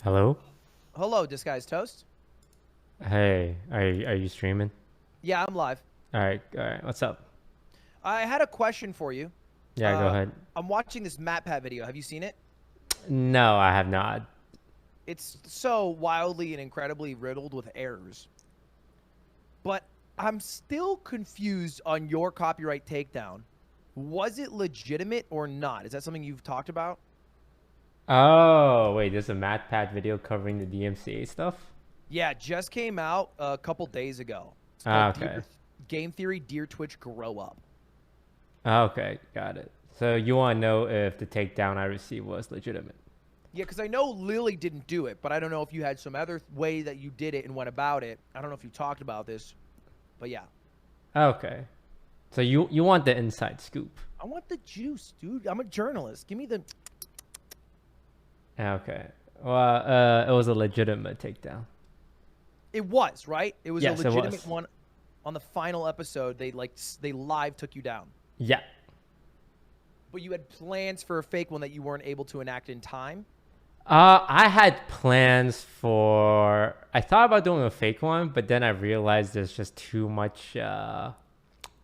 Hello? Hello, Disguised Toast. Hey, are you streaming? Yeah, I'm live. All right. What's up? I had a question for you. Yeah, go Uh, ahead. I'm watching this MatPat video. Have you seen it? No, I have not. It's so wildly and incredibly riddled with errors. But I'm still confused on your copyright takedown. Was it legitimate or not? Is that something you've talked about? Oh, wait, there's a MatPat video covering the DMCA stuff? Yeah, it just came out a couple days ago. It's Ah, called okay. Game Theory Dear Twitch Grow Up. Okay, got it. So you want to know if the takedown I received was legitimate? Yeah, because I know Lily didn't do it, but I don't know if you had some other way that you did it and went about it. I don't know if you talked about this, but yeah. Okay. So you want the inside scoop? I want the juice, dude. I'm a journalist. Give me the. Okay. Well, it was a legitimate takedown. It was right. It was a Yes, it legitimate was. one. On the final episode, they live took you down, Yeah. but you had plans for a fake one that you weren't able to enact in time. I had plans for. I thought about doing a fake one, but then I realized there's just too much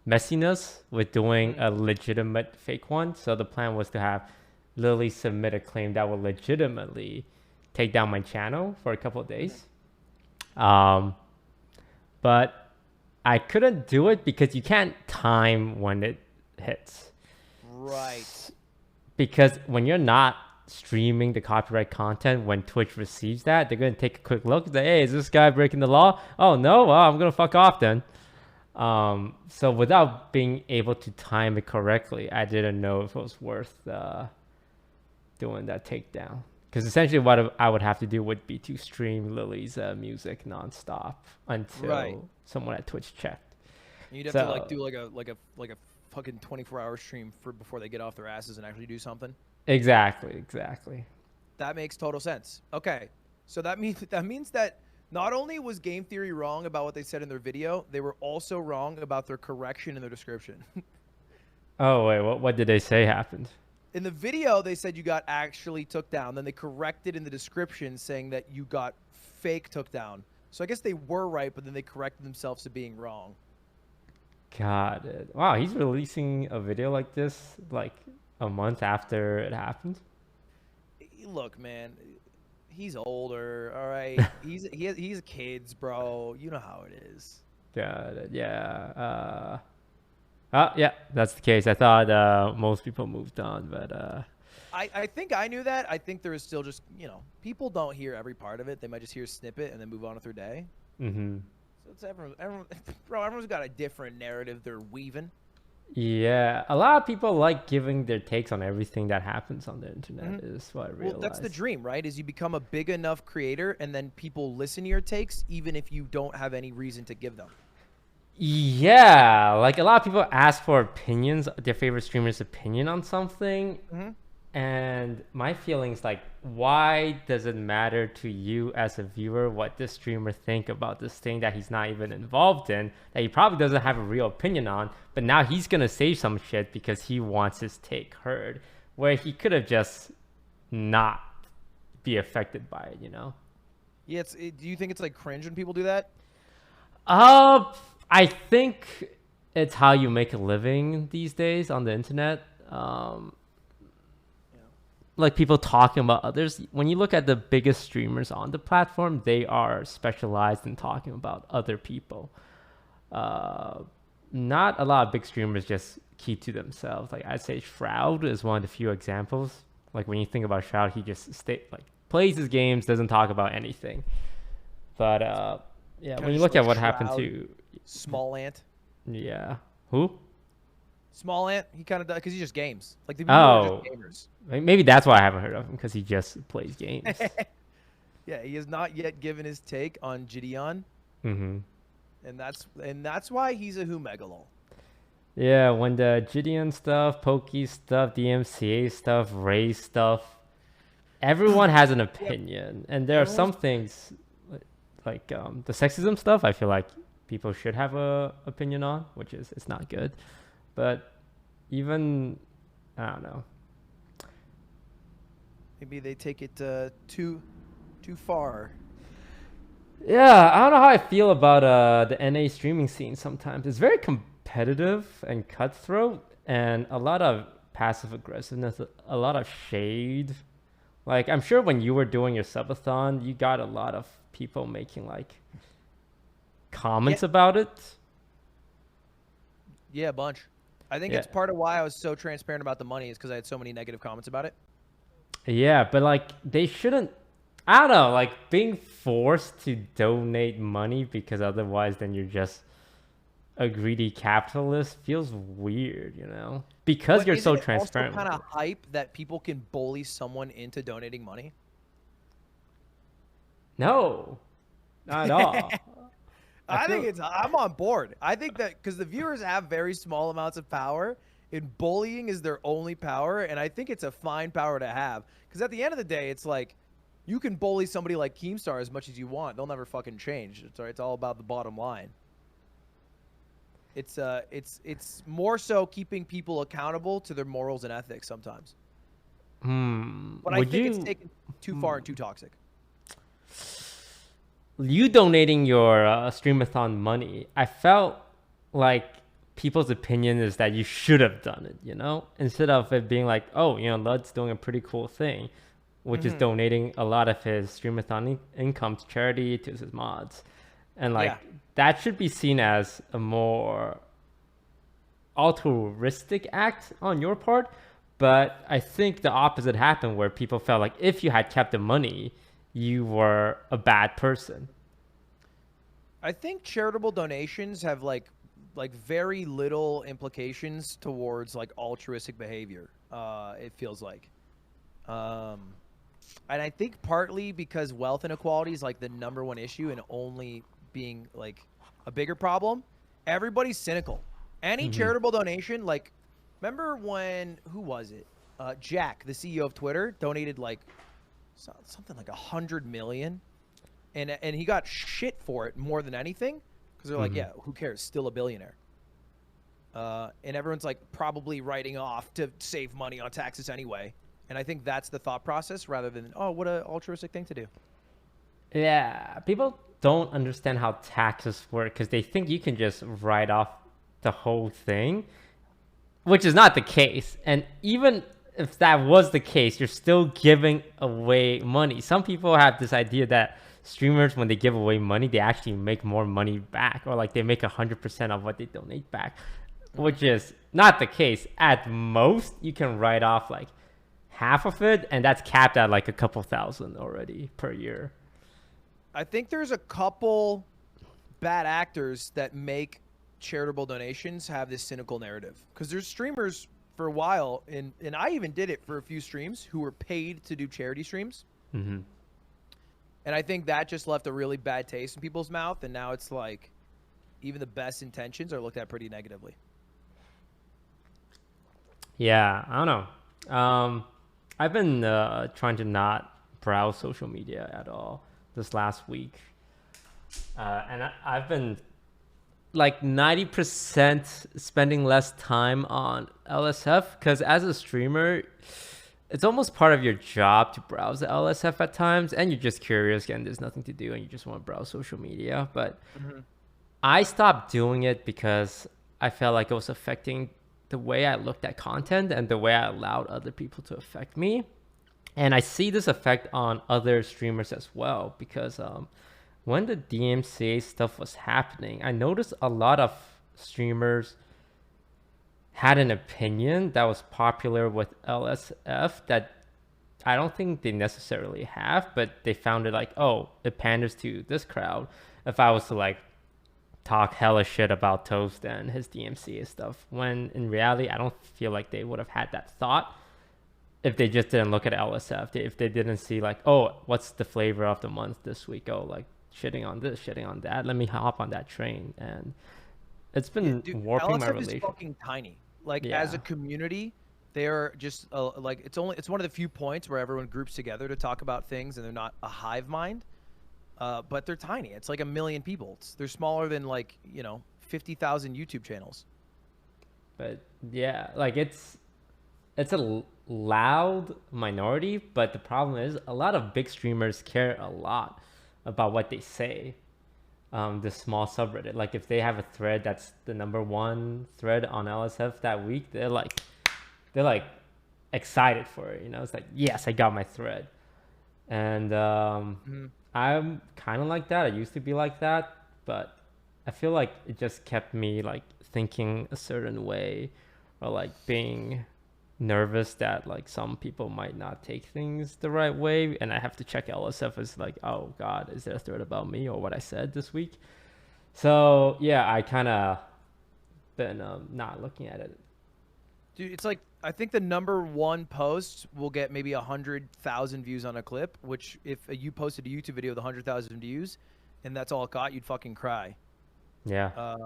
messiness with doing a legitimate fake one. So the plan was to have Lily submit a claim that would legitimately take down my channel for a couple of days. Um, but I couldn't do it because you can't time when it hits. Right. Because when you're not streaming the copyright content, when Twitch receives that, they're going to take a quick look and say, hey, is this guy breaking the law? Oh, no? Well, I'm going to fuck off then. So without being able to time it correctly, I didn't know if it was worth doing that takedown. Because essentially what I would have to do would be to stream Lily's music nonstop Right. until someone at Twitch checked. You'd have to like So do like a fucking 24-hour stream for before they get off their asses and actually do something. exactly. That makes total sense. Okay. So that means that not only was Game Theory wrong about what they said in their video, they were also wrong about their correction in their description. Oh, wait, what did they say happened? In the video, they said you got actually took down. Then they corrected in the description saying that you got fake took down. So I guess they were right, but then they corrected themselves to being wrong. Got it. Wow, he's releasing a video like this like a month after it happened. Look, man, he's older. All right, he's kids, bro. You know how it is. Got it. Yeah. Yeah, that's the case. I thought most people moved on, but I think I knew that. I think there is still just, people don't hear every part of it. They might just hear a snippet and then move on with their day. mm-hmm. So it's everyone, bro, everyone's got a different narrative they're weaving. Yeah, a lot of people like giving their takes on everything that happens on the internet. Is what I Well, that's the realized. dream, right? Is you become a big enough creator and then people listen to your takes even if you don't have any reason to give them. Yeah, like a lot of people ask for opinions, their favorite streamer's opinion on something. Mm-hmm. And my feelings like, why does it matter to you as a viewer what this streamer think about this thing that he's not even involved in, that he probably doesn't have a real opinion on, but now he's gonna say some shit because he wants his take heard, where he could have just not be affected by it, you know? Yeah, do you think it's like cringe when people do that? Uh, I think it's how you make a living these days on the internet. Like people talking about others. When you look at the biggest streamers on the platform, they are specialized in talking about other people. Not a lot of big streamers just keep to themselves. Like I'd say Shroud is one of the few examples. Like when you think about Shroud, he just plays his games, doesn't talk about anything. But yeah, Kind when of you just look like at what happened Shroud, to Small Ant. yeah, who? Small Ant, he kind of does because he's just games. Like the people are just Oh, gamers. maybe that's why I haven't heard of him because he just plays games. Yeah, he has not yet given his take on Gideon, Mm-hmm. and that's why he's a Humegalol. Yeah, when the Gideon stuff, Pokey stuff, DMCA stuff, Ray stuff, everyone has an Yeah, opinion, and there are some everyone's things like the sexism stuff. I feel like people should have a opinion on, which is it's not good. But even I don't know. maybe they take it too Too far. Yeah, I don't know how I feel about the NA streaming scene sometimes. It's very competitive and cutthroat and a lot of passive aggressiveness, a lot of shade. Like I'm sure when you were doing your subathon, you got a lot of people making like comments Yeah, about it. yeah, a bunch. I think Yeah. it's part of why I was so transparent about the money is because I had so many negative comments about it. Yeah, but like they shouldn't. I don't know, like being forced to donate money because otherwise then you're just a greedy capitalist feels weird, you know? Because But you're isn't so it also transparent kind with of it. hype that people can bully someone into donating money? No, not at all. I I think feel I'm on board. I think that because the viewers have very small amounts of power, and bullying is their only power, and I think it's a fine power to have. Because at the end of the day, it's like you can bully somebody like Keemstar as much as you want; they'll never fucking change. It's all about the bottom line. It's more so keeping people accountable to their morals and ethics sometimes. But I would think it's you taken too far and too toxic. donating your streamathon money? I felt like people's opinion is that you should have done it, you know, instead of it being like, oh, you know, Lud's doing a pretty cool thing, which is donating a lot of his streamathon income to charity to his mods, and like Yeah. that should be seen as a more altruistic act on your part. But I think the opposite happened where people felt like if you had kept the money, you were a bad person. I think charitable donations have like very little implications towards like altruistic behavior. It feels like, um, and I think partly because wealth inequality is like the number one issue and only being like a bigger problem. Everybody's cynical. Any charitable donation, like, remember when who was it? Jack, the CEO of Twitter, donated like something like 100 million, and he got shit for it more than anything because they're like, yeah, who cares? Still a billionaire. And everyone's like probably writing off to save money on taxes anyway. And I think that's the thought process rather than, oh, what an altruistic thing to do. Yeah, people don't understand how taxes work because they think you can just write off the whole thing, which is not the case. And even if that was the case, you're still giving away money. Some people have this idea that streamers, when they give away money, they actually make more money back, or like they make 100% of what they donate back, which is not the case. At most, you can write off like half of it, and that's capped at like a couple thousand already per year. I think there's a couple bad actors that make charitable donations have this cynical narrative because there's streamers for a while, and I even did it for a few streams, who were paid to do charity streams. And I think that just left a really bad taste in people's mouth, and now it's like even the best intentions are looked at pretty negatively. Yeah, I don't know. I've been trying to not browse social media at all this last week, and I've been like 90% spending less time on LSF because as a streamer, it's almost part of your job to browse the LSF at times, and you're just curious and there's nothing to do and you just want to browse social media. But I stopped doing it because I felt like it was affecting the way I looked at content and the way I allowed other people to affect me. And I see this effect on other streamers as well because when the DMCA stuff was happening, I noticed a lot of streamers had an opinion that was popular with LSF that I don't think they necessarily have, but they found it like, oh, it panders to this crowd. If I was to like talk hella shit about Toast and his DMCA stuff, when in reality, I don't feel like they would have had that thought if they just didn't look at LSF. If they didn't see like, oh, what's the flavor of the month this week? Oh, like shitting on this, shitting on that. Let me hop on that train. And it's been warping my LSF relationship. is fucking tiny. Like Yeah. as a community, they're just like it's one of the few points where everyone groups together to talk about things, and they're not a hive mind. But they're tiny. It's like 1 million people. They're smaller than like 50,000 YouTube channels. But yeah, like it's a loud minority, but the problem is a lot of big streamers care a lot about what they say. The small subreddit, like if they have a thread that's the #1 thread on LSF that week, they're like excited for it. It's like, yes, I got my thread. And I'm kind of like that. I used to be like that, but I feel like it just kept me like thinking a certain way, or like being nervous that like some people might not take things the right way, and I have to check LSF as like, oh god, is there a thread about me or what I said this week? So yeah, I kind of been not looking at it. Dude, it's like I think the #1 post will get maybe 100,000 views on a clip, which if you posted a YouTube video with 100,000 views and that's all it got, you'd fucking cry. Yeah.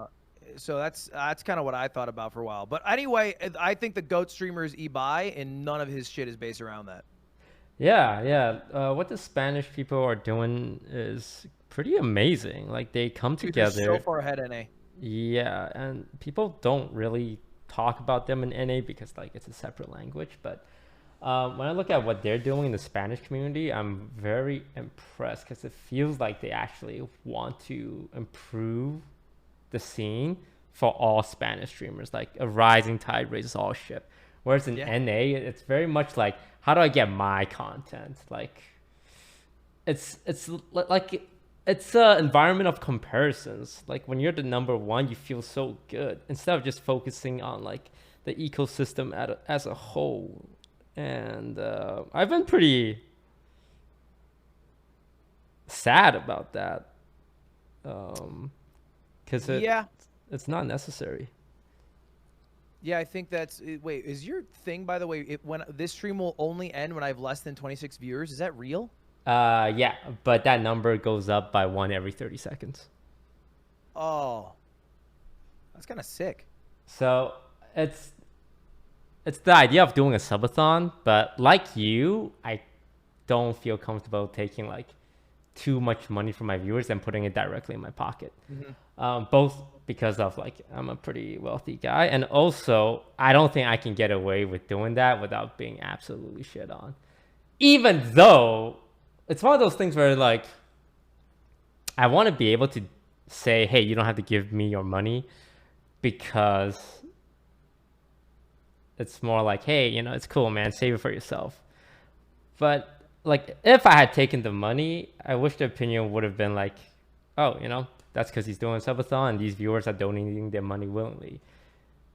So that's kind of what I thought about for a while. But anyway, I think the GOAT streamer is Ibai, and none of his shit is based around that. Yeah. What the Spanish people are doing is pretty amazing. Like they come Dude, they're together. so far ahead, NA. Yeah, and people don't really talk about them in NA because like it's a separate language. But when I look at what they're doing in the Spanish community, I'm very impressed because it feels like they actually want to improve the scene for all Spanish streamers. Like a rising tide raises all ship. Whereas in NA, it's very much like, how do I get my content? Like, it's like it's an environment of comparisons. Like when you're the #1, you feel so good instead of just focusing on like the ecosystem as a whole. And I've been pretty sad about that. Because it's not necessary. Yeah, I think that's. Wait, is your thing, by the way, when this stream will only end when I have less than 26 viewers? Is that real? Yeah, but that number goes up by 1 every 30 seconds. Oh, that's kind of sick. So it's the idea of doing a subathon, but like you, I don't feel comfortable taking like too much money from my viewers and putting it directly in my pocket. Both because of like I'm a pretty wealthy guy, and also I don't think I can get away with doing that without being absolutely shit on. Even though it's one of those things where like I want to be able to say, hey, you don't have to give me your money, because it's more like, hey, it's cool, man, save it for yourself. But like if I had taken the money, I wish the opinion would have been like, oh, that's because he's doing a subathon and these viewers are donating their money willingly.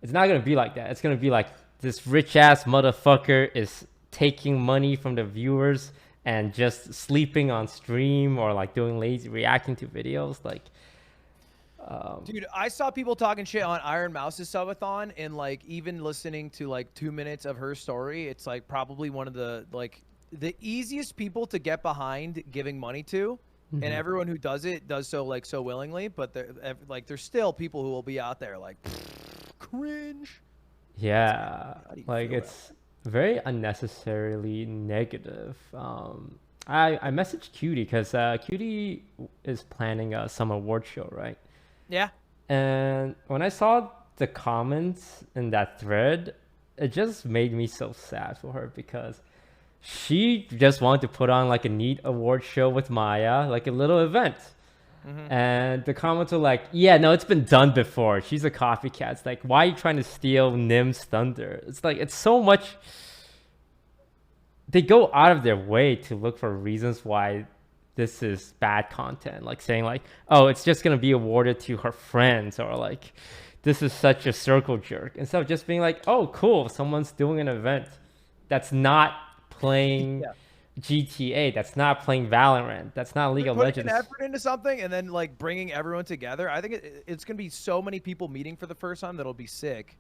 It's not going to be like that. It's going to be like, this rich ass motherfucker is taking money from the viewers and just sleeping on stream or like doing lazy reacting to videos. Like, dude, I saw people talking shit on Iron Mouse's subathon, and like even listening to like 2 minutes of her story, it's like probably one of the easiest people to get behind giving money to. And everyone who does it does so like so willingly, but there's still people who will be out there like cringe. Yeah, like it's very unnecessarily negative. I messaged Cutie because Cutie is planning some award show, right? Yeah. And when I saw the comments in that thread, it just made me so sad for her, because she just wanted to put on like a neat award show with Maya, like a little event. And the comments were like, yeah, no, it's been done before. She's a copycat. It's like, why are you trying to steal Nim's thunder? It's like, it's so much. They go out of their way to look for reasons why this is bad content. Like saying like, oh, it's just going to be awarded to her friends, or like, this is such a circle jerk. Instead of just being like, oh, cool, someone's doing an event that's not playing GTA, that's not playing Valorant, that's not League of Legends. Putting an effort into something and then like bringing everyone together. I think it's gonna be so many people meeting for the first time that'll be sick.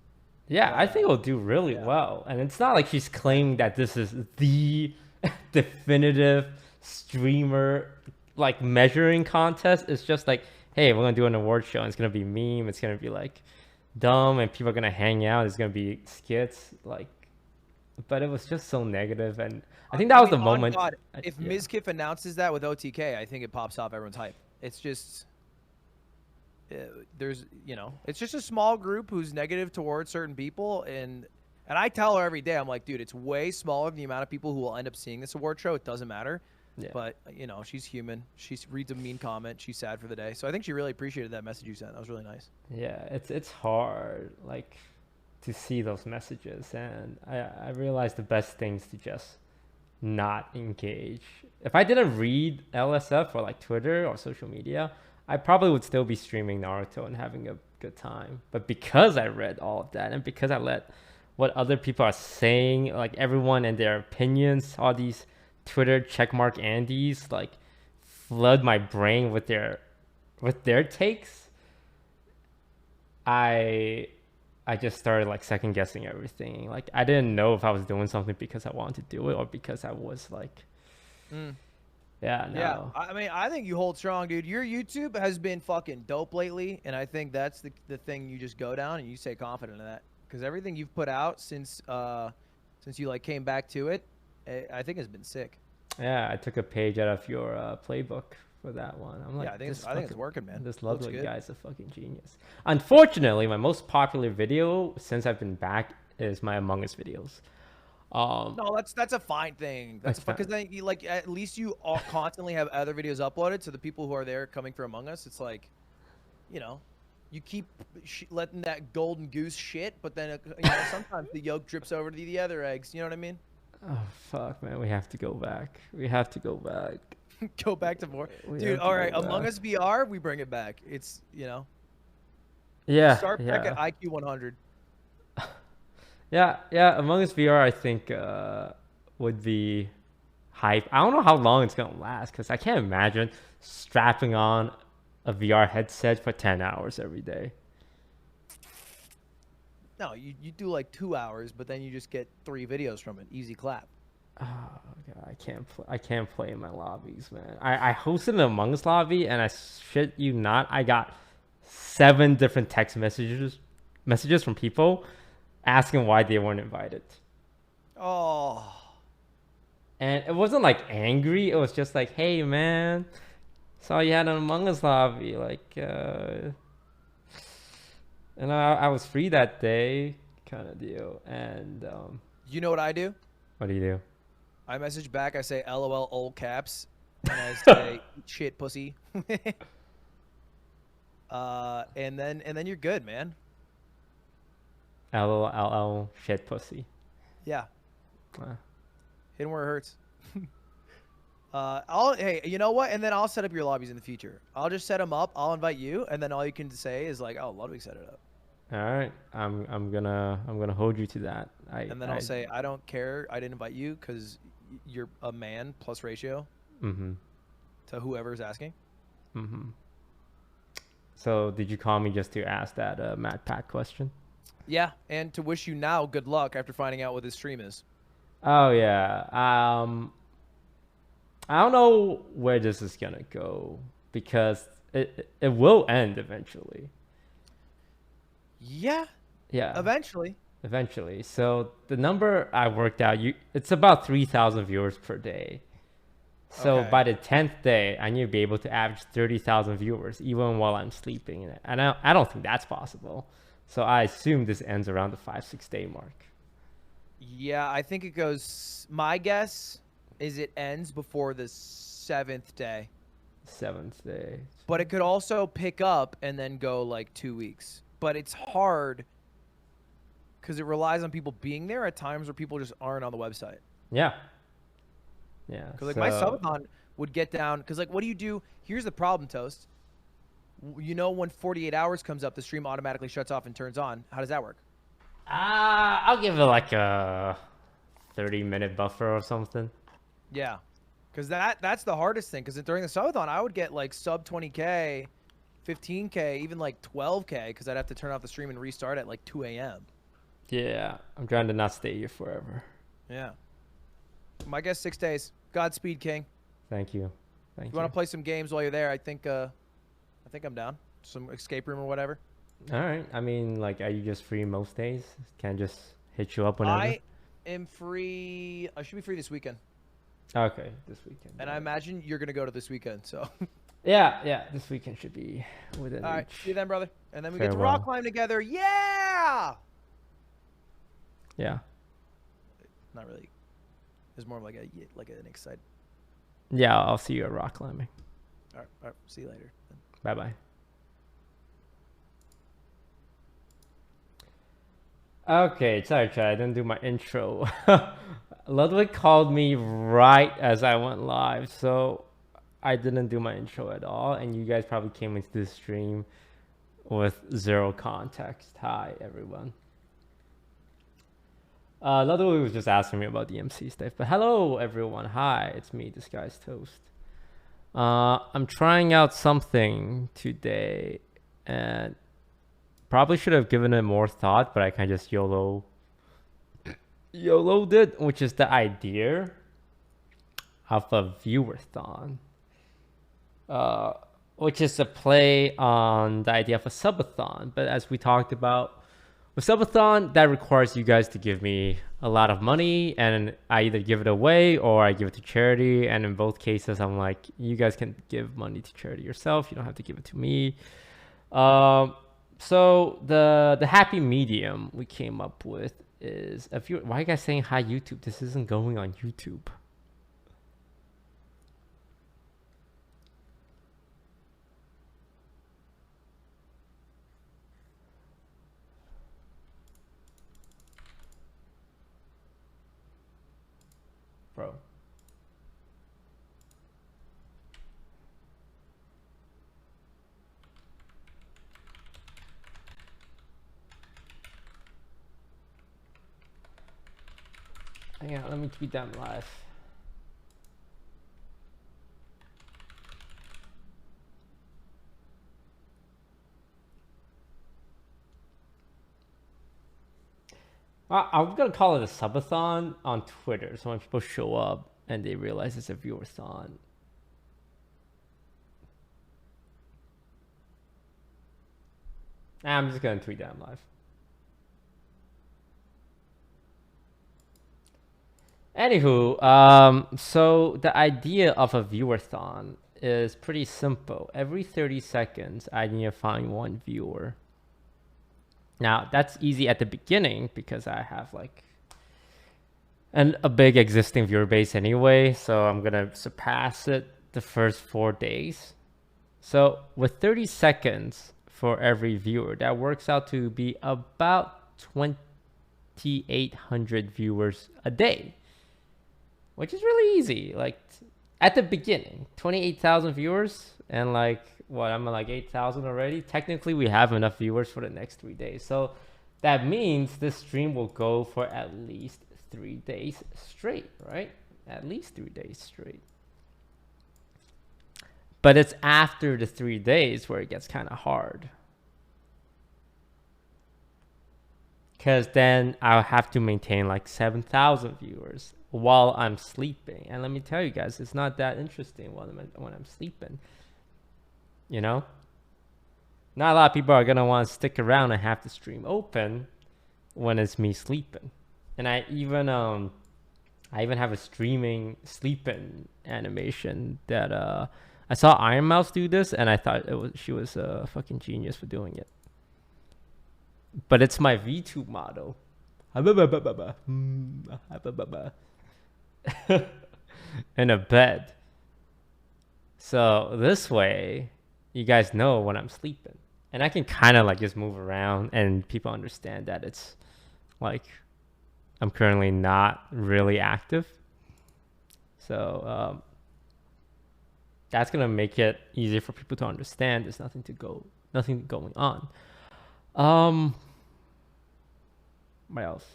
Yeah, I think it'll do really well. And it's not like she's claiming that this is the definitive streamer like measuring contest. It's just like, hey, we're gonna do an award show and it's gonna be meme, it's gonna be like dumb, and people are gonna hang out, it's gonna be skits, like. But it was just so negative, and I think that was the moment. God, if Mizkif announces that with OTK, I think it pops off everyone's hype. It's just there's it's just a small group who's negative towards certain people, and And I tell her every day, I'm like, dude, it's way smaller than the amount of people who will end up seeing this award show. It doesn't matter. Yeah. But, you know, she's human. She reads a mean comment. She's sad for the day. So I think she really appreciated that message you sent. That was really nice. Yeah, it's hard, like, to see those messages, and I realized the best thing is to just not engage. If I didn't read LSF or like Twitter or social media, I probably would still be streaming Naruto and having a good time. But because I read all of that, and because I let what other people are saying, like everyone and their opinions, all these Twitter checkmark Andes, like flood my brain with their takes, I just started like second guessing everything. Like I didn't know if I was doing something because I wanted to do it or because I was like, yeah, no. Yeah, I mean, I think you hold strong, dude. Your YouTube has been fucking dope lately, and I think that's the thing you just go down and you stay confident in that. Because everything you've put out since you like came back to it, I think has been sick. Yeah, I took a page out of your playbook for that one. I'm like, yeah, I think it's working, man. This lovely guy's a fucking genius. Unfortunately, my most popular video since I've been back is my Among Us videos. No, that's a fine thing. That's because then you like at least you all constantly have other videos uploaded, so the people who are there coming for Among Us, it's like, you know, you keep letting that golden goose shit, but then you know, sometimes the yolk drips over to the other eggs. You know what I mean? Oh fuck, man, we have to go back. We have to go back. Go back to more, dude. All right, Among Us VR, we bring it back. It's, you know, yeah. Start back at IQ 100. Yeah, Among Us VR, I think would be hype. I don't know how long it's gonna last because I can't imagine strapping on a VR headset for 10 hours every day. No, you do like 2 hours, but then you just get 3 videos from it. Easy clap. Oh god, I can't play in my lobbies, man. I hosted an Among Us lobby, and I shit you not, I got 7 different text messages from people asking why they weren't invited. Oh. And it wasn't like angry. It was just like, hey man, saw you had an Among Us lobby, like and I was free that day, kind of deal. And you know what I do? What do you do? I message back. I say LOL all caps, and I say shit pussy. And then you're good, man. LOL shit pussy. Yeah. Hit him where it hurts. Hey, you know what? And then I'll set up your lobbies in the future. I'll just set them up. I'll invite you, and then all you can say is like, "Oh, Ludwig set it up." All right, I'm gonna hold you to that. And then I'll say, "I don't care. I didn't invite you because you're a man plus ratio." To whoever's asking. So did you call me just to ask that Matt Pat question? Yeah, and to wish you now good luck after finding out what this stream is. Oh yeah. I don't know where this is gonna go because it will end eventually. Yeah. Yeah. Eventually. So the number I worked out, it's about 3,000 viewers per day. So by the 10th day, I need to be able to average 30,000 viewers even while I'm sleeping. And I don't think that's possible. So I assume this ends around the 5-6 day mark. Yeah, I think it goes. My guess is it ends before the 7th day. 7th day. But it could also pick up and then go like 2 weeks. But it's hard because it relies on people being there at times where people just aren't on the website. Yeah. Yeah. Because like my subathon would get down. Because like, what do you do? Here's the problem, Toast. You know, when 48 hours comes up, the stream automatically shuts off and turns on. How does that work? I'll give it like a 30-minute buffer or something. Yeah. Because that's the hardest thing. Because during the subathon, I would get like sub 20K, 15K, even like 12K. Because I'd have to turn off the stream and restart at like 2 a.m. Yeah. I'm trying to not stay here forever. Yeah. My guess 6 days. Godspeed, King. Thank you. You want to play some games while you're there? I think I'm down. Some escape room or whatever. All right. I mean, like, are you just free most days? Can I just hit you up whenever? I am free. I should be free this weekend. Okay, this weekend. And I imagine you're gonna go to this weekend, so. Yeah. This weekend should be within. All right. See you then, brother. And then we get to Farewell. rock climb together. Yeah. Yeah. Not really. It's more of like an excited. Yeah, I'll see you at rock climbing. All right. See you later. Bye bye. Okay, sorry, Chad. I didn't do my intro. Ludwig called me right as I went live, so I didn't do my intro at all, and you guys probably came into the stream with zero context. Hi, everyone. Ludwig was just asking me about the MC stuff, but hello, everyone. Hi, it's me, DisguisedToast. I'm trying out something today, and probably should have given it more thought, but I kind of just YOLO'd it, which is the idea of a viewerthon, which is a play on the idea of a subathon. But as we talked about, with subathon, that requires you guys to give me a lot of money, and I either give it away or I give it to charity. And in both cases, I'm like, you guys can give money to charity yourself. You don't have to give it to me. So the happy medium we came up with is, if you, why are you guys saying hi YouTube? This isn't going on YouTube. Bro. Hang on, let me tweet them live. I'm gonna call it a subathon on Twitter, so when people show up and they realize it's a viewerthon. I'm just gonna tweet them live. Anywho, so the idea of a viewerthon is pretty simple. Every 30 seconds, I need to find one viewer. Now, that's easy at the beginning because I have like a big existing viewer base anyway, so I'm gonna surpass it the first 4 days. So with 30 seconds for every viewer, that works out to be about 2,800 viewers a day, which is really easy. Like at the beginning, 28,000 viewers, and like what, I'm at like 8,000 already. Technically, we have enough viewers for the next 3 days. So that means this stream will go for at least 3 days straight, right? At least 3 days straight. But it's after the 3 days where it gets kind of hard. Because then I'll have to maintain like 7,000 viewers while I'm sleeping. And let me tell you guys, it's not that interesting when I'm sleeping. You know? Not a lot of people are going to want to stick around and have the stream open when it's me sleeping. And I even have a streaming sleeping animation that I saw Iron Mouse do this, and I thought she was a fucking genius for doing it. But it's my VTube model. In a bed. So this way, you guys know when I'm sleeping. And I can kind of like just move around and people understand that it's like I'm currently not really active. So that's going to make it easier for people to understand there's nothing going on. What else?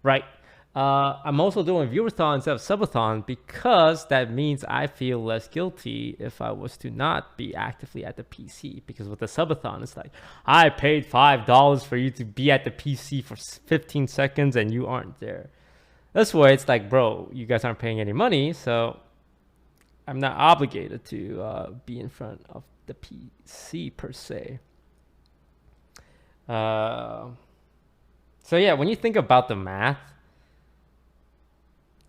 Right. I'm also doing viewerthon instead of subathon because that means I feel less guilty if I was to not be actively at the PC. Because with the subathon, it's like, I paid $5 for you to be at the PC for 15 seconds and you aren't there. This way, it's like, bro, you guys aren't paying any money, so I'm not obligated to be in front of the PC per se. So yeah, when you think about the math,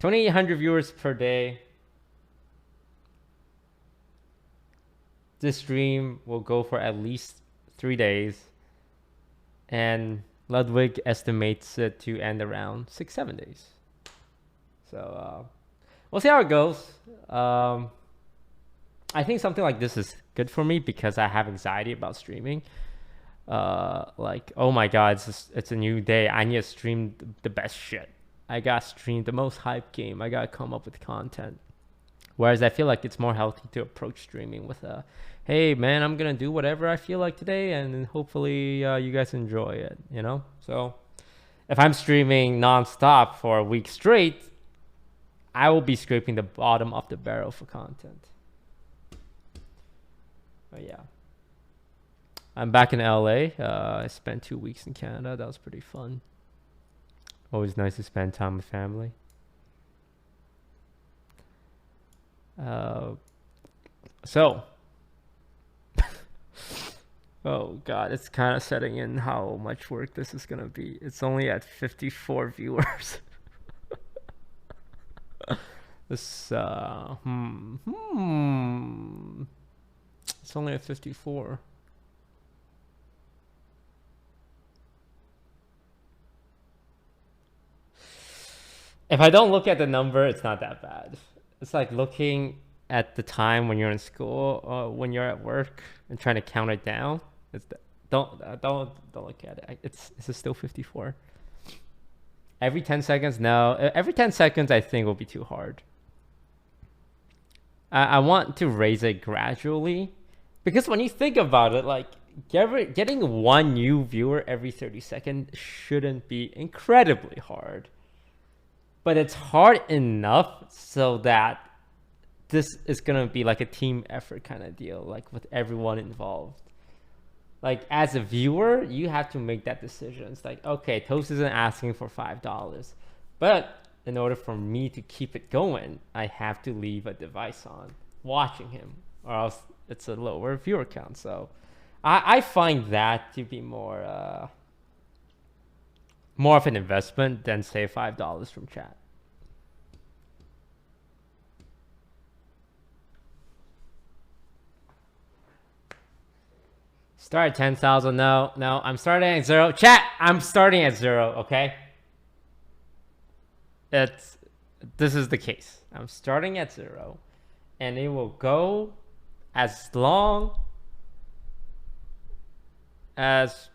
2,800 viewers per day. This stream will go for at least 3 days. And Ludwig estimates it to end around 6-7 days. So we'll see how it goes. I think something like this is good for me because I have anxiety about streaming. Like, oh my god, it's a new day. I need to stream the best shit. I gotta stream the most hype game. I gotta come up with content. Whereas I feel like it's more healthy to approach streaming with a, hey man, I'm gonna do whatever I feel like today, and hopefully you guys enjoy it, you know? So if I'm streaming nonstop for a week straight, I will be scraping the bottom of the barrel for content. But yeah, I'm back in LA. I spent 2 weeks in Canada. That was pretty fun. Always nice to spend time with family. So oh god, it's kind of setting in how much work this is gonna be. It's only at 54 viewers. This it's only at 54. If I don't look at the number, it's not that bad. It's like looking at the time when you're in school or when you're at work and trying to count it down. Don't look at it. It's still 54. Every 10 seconds? No. Every 10 seconds I think will be too hard. I want to raise it gradually, because when you think about it, like getting one new viewer every 30 seconds shouldn't be incredibly hard. But it's hard enough so that this is going to be like a team effort kind of deal, like with everyone involved. Like as a viewer, you have to make that decision. It's like, okay, Toast isn't asking for $5, but in order for me to keep it going, I have to leave a device on watching him, or else it's a lower viewer count. So I find that to be more of an investment than say $5 from chat. Start at 10,000. No, I'm starting at 0. Chat, I'm starting at 0, okay? This is the case. I'm starting at 0, and it will go as long as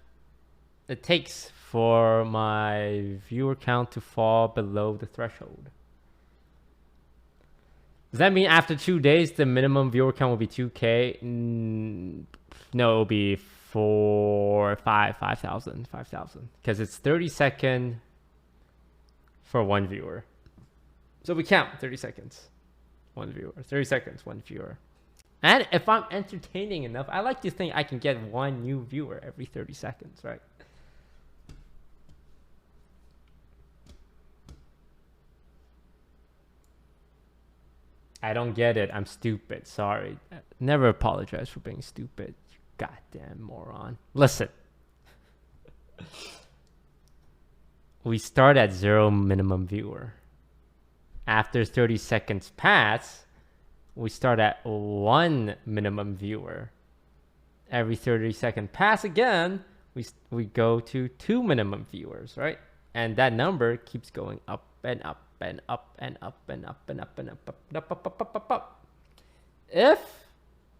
it takes for my viewer count to fall below the threshold. Does that mean after 2 days the minimum viewer count will be 2K? No, it will be 5,000, because it's 30 seconds for one viewer. So we count 30 seconds, one viewer, 30 seconds, one viewer. And if I'm entertaining enough, I like to think I can get one new viewer every 30 seconds, right? I don't get it. I'm stupid. Sorry. Never apologize for being stupid. You goddamn moron. Listen. We start at 0 minimum viewer. After 30 seconds pass, we start at 1 minimum viewer. Every 30 second pass again, we go to 2 minimum viewers, right? And that number keeps going up and up and up and up and up and up and up and up. If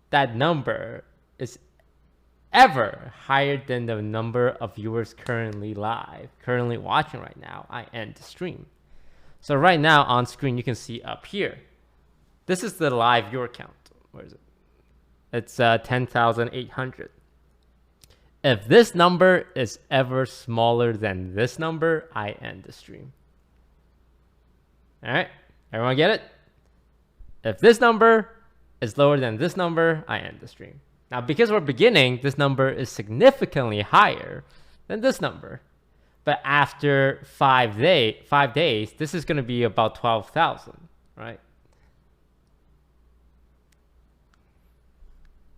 that number is ever higher than the number of viewers currently watching right now, I end the stream. So right now on screen, you can see up here, this is the live viewer count. Where is it? It's 10,800. If this number is ever smaller than this number, I end the stream. All right, everyone get it? If this number is lower than this number, I end the stream. Now, because we're beginning, this number is significantly higher than this number. But after 5 days, this is going to be about 12,000, right?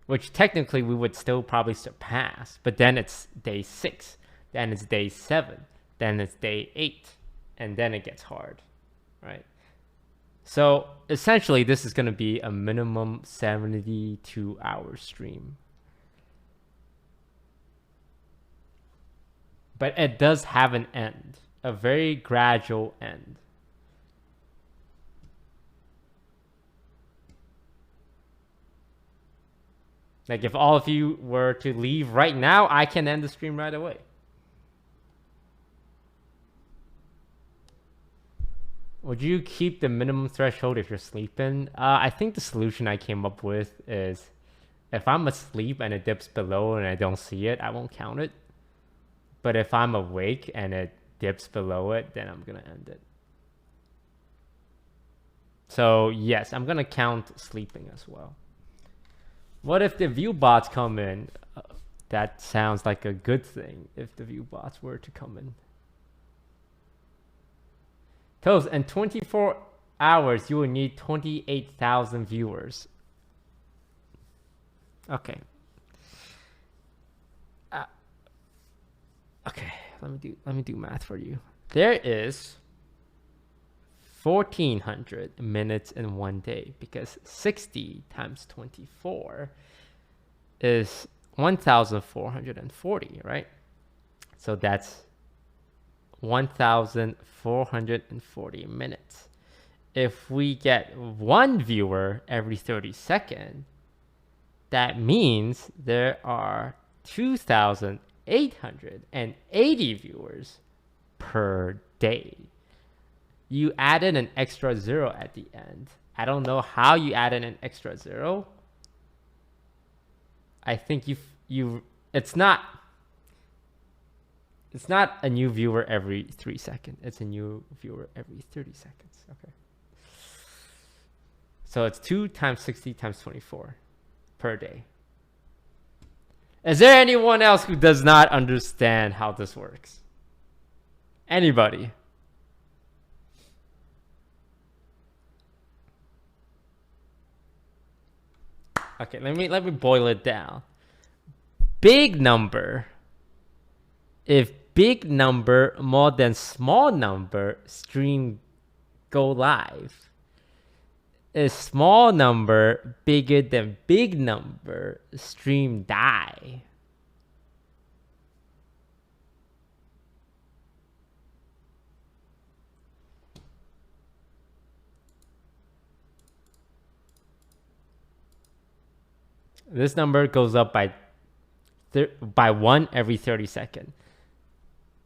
Which technically we would still probably surpass. But then it's day 6, then it's day 7, then it's day 8, and then it gets hard, right? So essentially, this is going to be a minimum 72-hour stream. But it does have an end, a very gradual end. Like if all of you were to leave right now, I can end the stream right away. Would you keep the minimum threshold if you're sleeping? I think the solution I came up with is if I'm asleep and it dips below and I don't see it, I won't count it. But if I'm awake and it dips below it, then I'm going to end it. So yes, I'm going to count sleeping as well. What if the view bots come in? That sounds like a good thing if the view bots were to come in. Toast, in 24 hours, you will need 28,000 viewers. Okay. Okay, let me do math for you. There is 1,400 minutes in one day because 60 times 24 is 1,440, right? So that's 1,440 minutes. If we get one viewer every 30 seconds, that means there are 2,880 viewers per day. You added an extra zero at the end. I don't know how you added an extra zero. I think it's not a new viewer every 3 seconds. It's a new viewer every 30 seconds. Okay. So it's 2 times 60 times 24 per day. Is there anyone else who does not understand how this works? Anybody? Okay, let me boil it down. Big number. If big number more than small number, stream go live. Is small number bigger than big number, stream die. This number goes up by 1 every 30 seconds.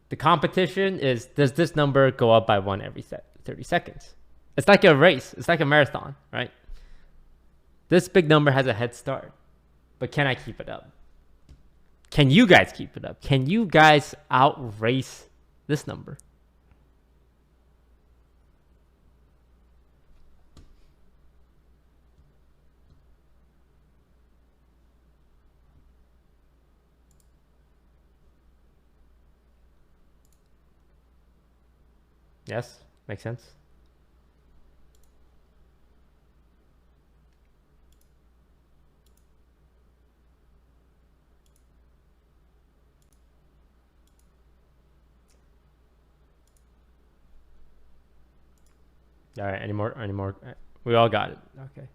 The competition is, does this number go up by 1 every 30 seconds? It's like a race. It's like a marathon, right? This big number has a head start. But can I keep it up? Can you guys keep it up? Can you guys outrace this number? Yes? Makes sense? All right, any more? We all got it. Okay.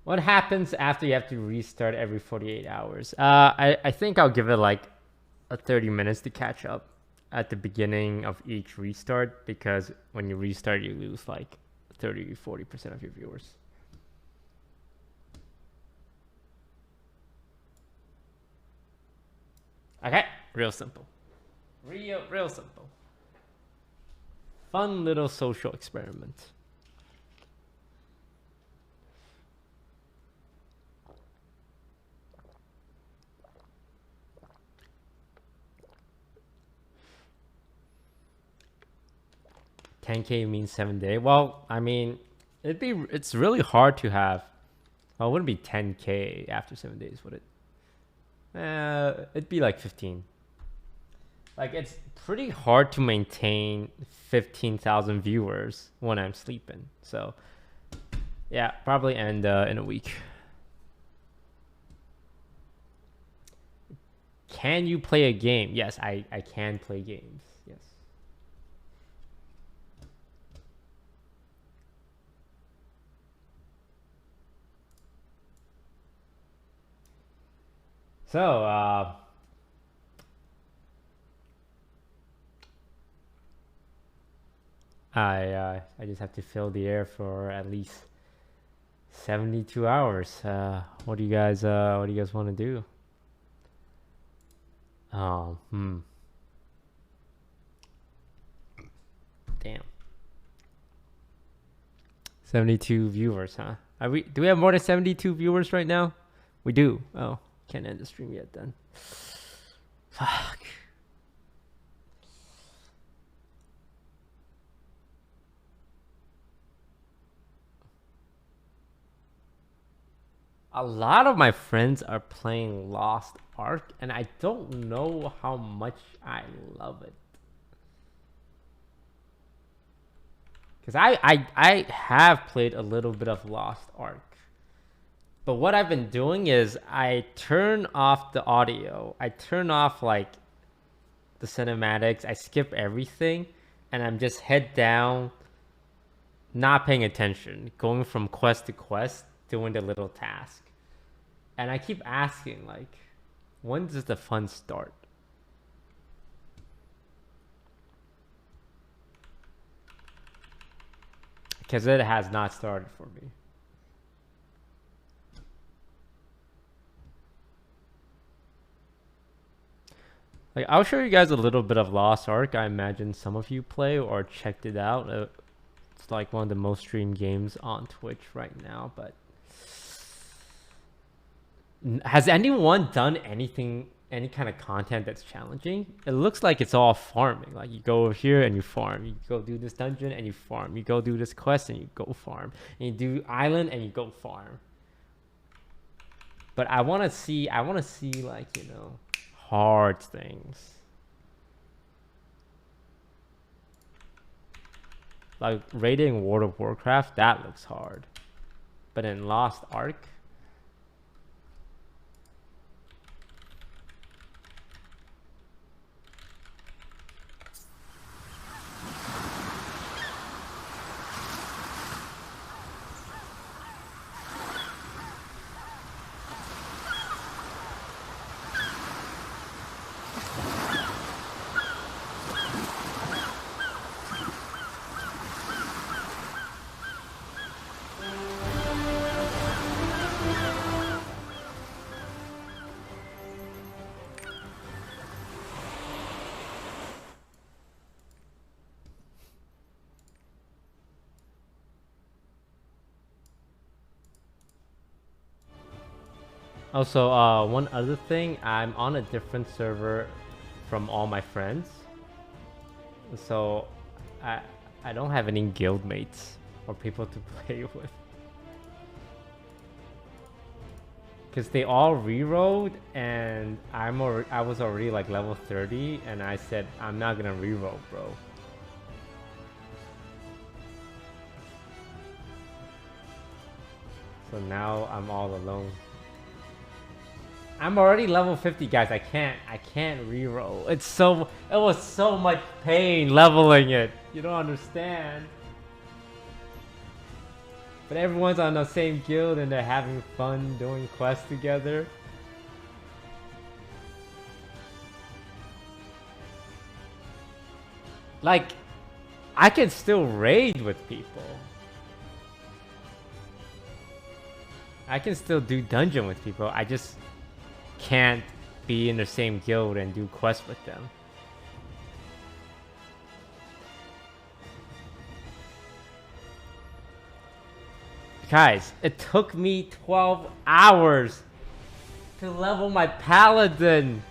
What happens after you have to restart every 48 hours? I think I'll give it like 30 minutes to catch up at the beginning of each restart, because when you restart, you lose like 30-40% of your viewers. Okay, real simple. Real simple. Fun little social experiment. $10K means 7 days. Well, I mean, it's really hard to have. Well, it wouldn't be 10K after 7 days, would it? It'd be like 15. Like, it's pretty hard to maintain 15,000 viewers when I'm sleeping. So, yeah, probably end in a week. Can you play a game? Yes, I can play games. Yes. So, I just have to fill the air for at least 72 hours. What do you guys want to do? Oh, damn. 72 viewers, huh? Do we have more than 72 viewers right now? We do. Oh, can't end the stream yet then. Fuck. A lot of my friends are playing Lost Ark, and I don't know how much I love it. Because I have played a little bit of Lost Ark. But what I've been doing is I turn off the audio. I turn off like the cinematics. I skip everything. And I'm just head down, not paying attention, going from quest to quest, doing the little task. And I keep asking, like, when does the fun start? Because it has not started for me. Like, I'll show you guys a little bit of Lost Ark. I imagine some of you play or checked it out. It's like one of the most streamed games on Twitch right now, but has anyone done anything, any kind of content that's challenging? It looks like it's all farming. Like, you go over here and you farm. You go do this dungeon and you farm. You go do this quest and you go farm. And you do island and you go farm. But I want to see like, you know, hard things. Like raiding World of Warcraft, that looks hard. But in Lost Ark, also, one other thing, I'm on a different server from all my friends. So, I don't have any guild mates or people to play with. Because they all rerolled and I was already like level 30 and I said, I'm not gonna reroll, bro. So now I'm all alone. I'm already level 50, guys. I can't reroll. It was so much pain leveling it. You don't understand. But everyone's on the same guild and they're having fun doing quests together. Like, I can still raid with people. I can still do dungeon with people. I just can't be in the same guild and do quests with them. Guys, it took me 12 hours to level my paladin.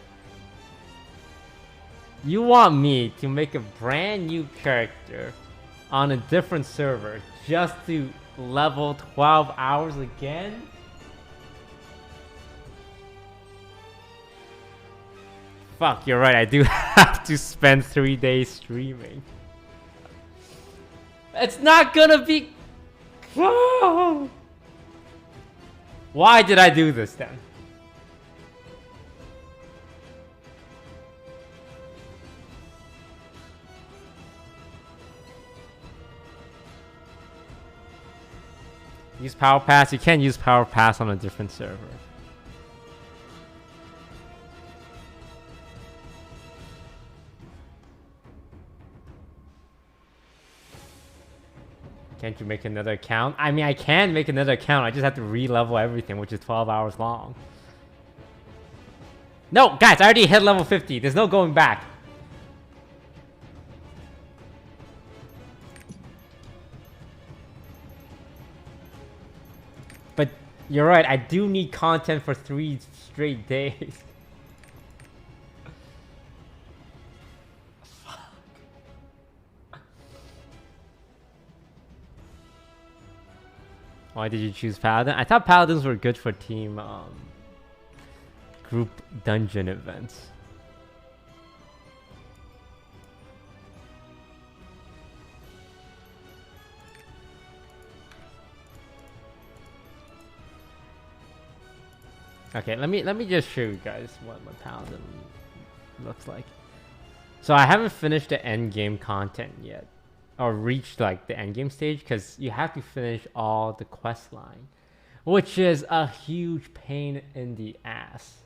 You want me to make a brand new character on a different server just to level 12 hours again? Fuck, you're right. I do have to spend 3 days streaming. It's not gonna be... Why did I do this then? Use Power Pass. You can't use Power Pass on a different server. Can't you make another account? I mean, I can make another account. I just have to re-level everything, which is 12 hours long. No, guys, I already hit level 50. There's no going back. But you're right. I do need content for 3 straight days. Why did you choose Paladin? I thought Paladins were good for team group dungeon events. Okay, let me just show you guys what my Paladin looks like. So I haven't finished the end game content yet, or reached like the end game stage, because you have to finish all the quest line, which is a huge pain in the ass.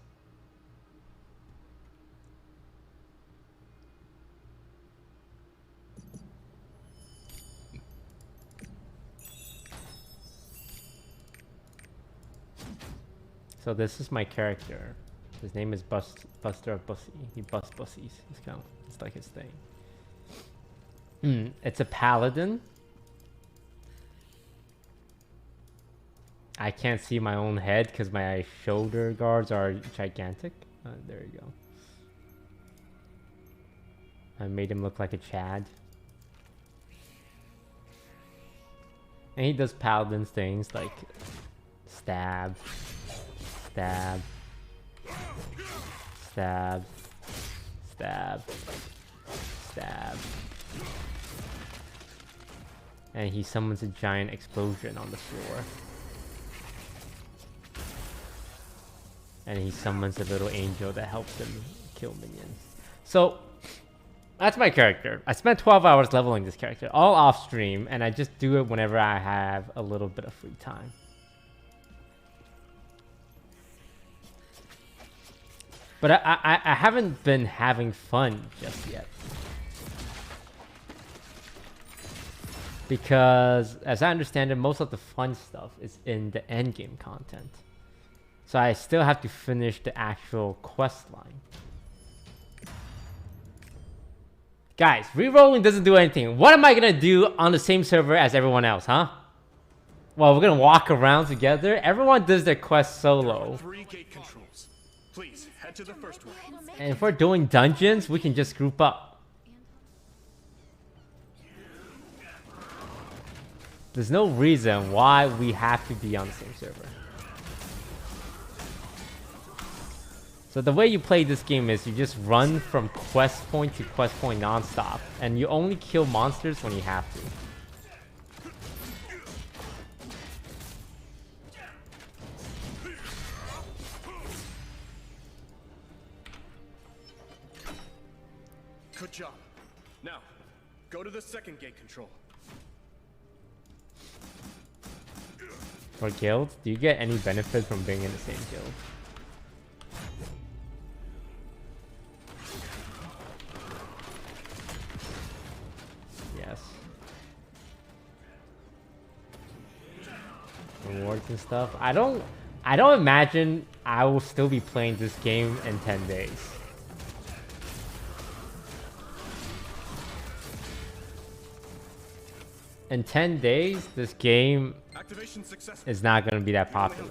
So this is my character. His name is Buster of Bussy. He busts bussies. It's like his thing. It's a paladin. I can't see my own head because my shoulder guards are gigantic. There you go. I made him look like a Chad. And he does paladin things like stab, stab, stab, stab, stab. And he summons a giant explosion on the floor. And he summons a little angel that helps him kill minions. So, that's my character. I spent 12 hours leveling this character, all off stream, and I just do it whenever I have a little bit of free time. But I haven't been having fun just yet. Because, as I understand it, most of the fun stuff is in the endgame content. So I still have to finish the actual quest line. Guys, rerolling doesn't do anything. What am I gonna do on the same server as everyone else, huh? Well, we're gonna walk around together. Everyone does their quest solo. 3 gate controls. Please head to the first one. And if we're doing dungeons, we can just group up. There's no reason why we have to be on the same server. So the way you play this game is you just run from quest point to quest point non-stop, and you only kill monsters when you have to. Good job. Now, go to the second gate control. For guilds, do you get any benefit from being in the same guild? Yes. Rewards and stuff. I don't imagine I will still be playing this game in 10 days. In 10 days, this game is not going to be that popular.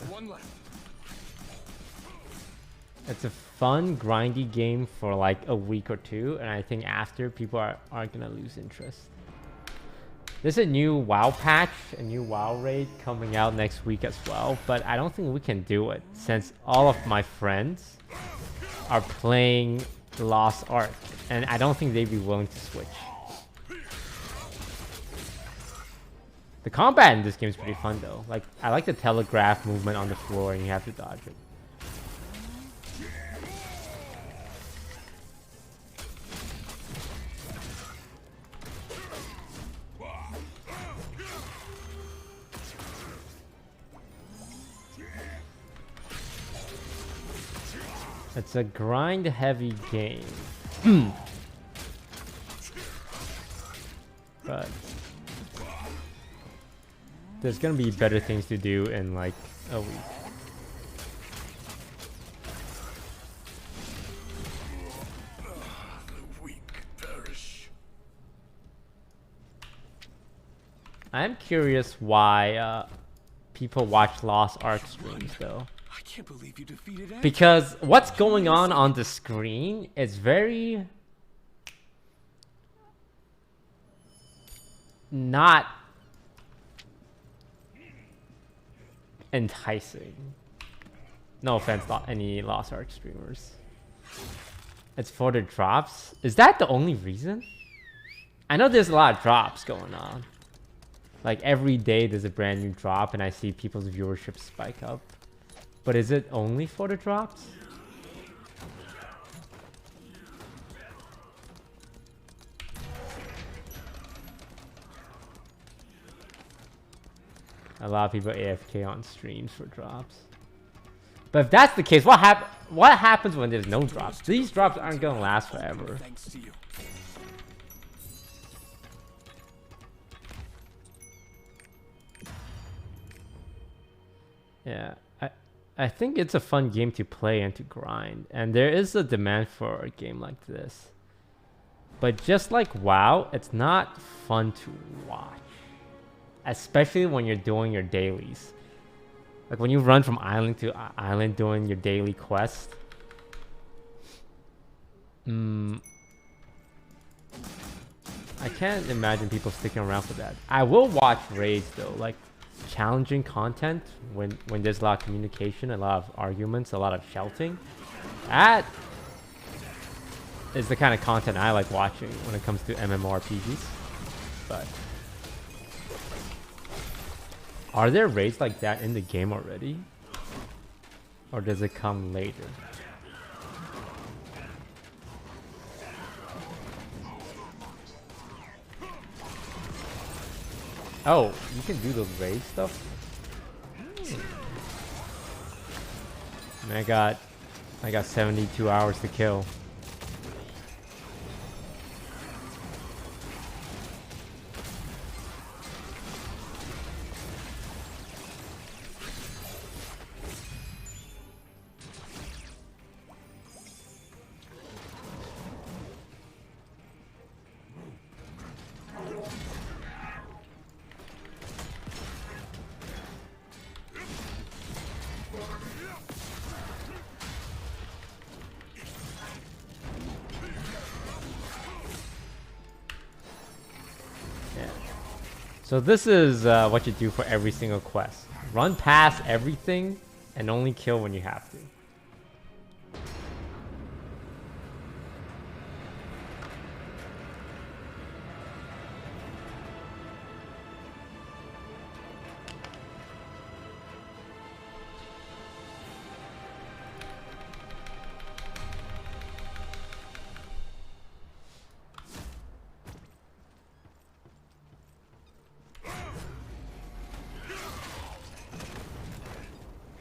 It's a fun, grindy game for like a week or two, and I think after, people aren't going to lose interest. There's a new WoW patch, a new WoW raid coming out next week as well, but I don't think we can do it since all of my friends are playing Lost Ark, and I don't think they'd be willing to switch. The combat in this game is pretty fun though. Like, I like the telegraph movement on the floor and you have to dodge it. It's a grind heavy game. But there's gonna be better things to do in like a week. I'm curious why people watch Lost Ark streams though. I can't believe you defeated Ant. Because what's going on the screen is very not enticing. No offense to any Lost Ark streamers. It's for the drops. Is that the only reason? I know there's a lot of drops going on. Like every day there's a brand new drop and I see people's viewership spike up. But is it only for the drops? A lot of people AFK on streams for drops. But if that's the case, what happens when there's no drops? These drops aren't gonna last forever. Thanks to you. Yeah, I think it's a fun game to play and to grind, and there is a demand for a game like this. But just like WoW, it's not fun to watch, especially when you're doing your dailies. Like when you run from island to island doing your daily quest. I can't imagine people sticking around for that. I will watch raids though, like challenging content when there's a lot of communication, a lot of arguments, a lot of shouting. That is the kind of content I like watching when it comes to MMORPGs. But are there raids like that in the game already? Or does it come later? Oh, you can do the raid stuff? And I got 72 hours to kill. So this is what you do for every single quest. Run past everything and only kill when you have to.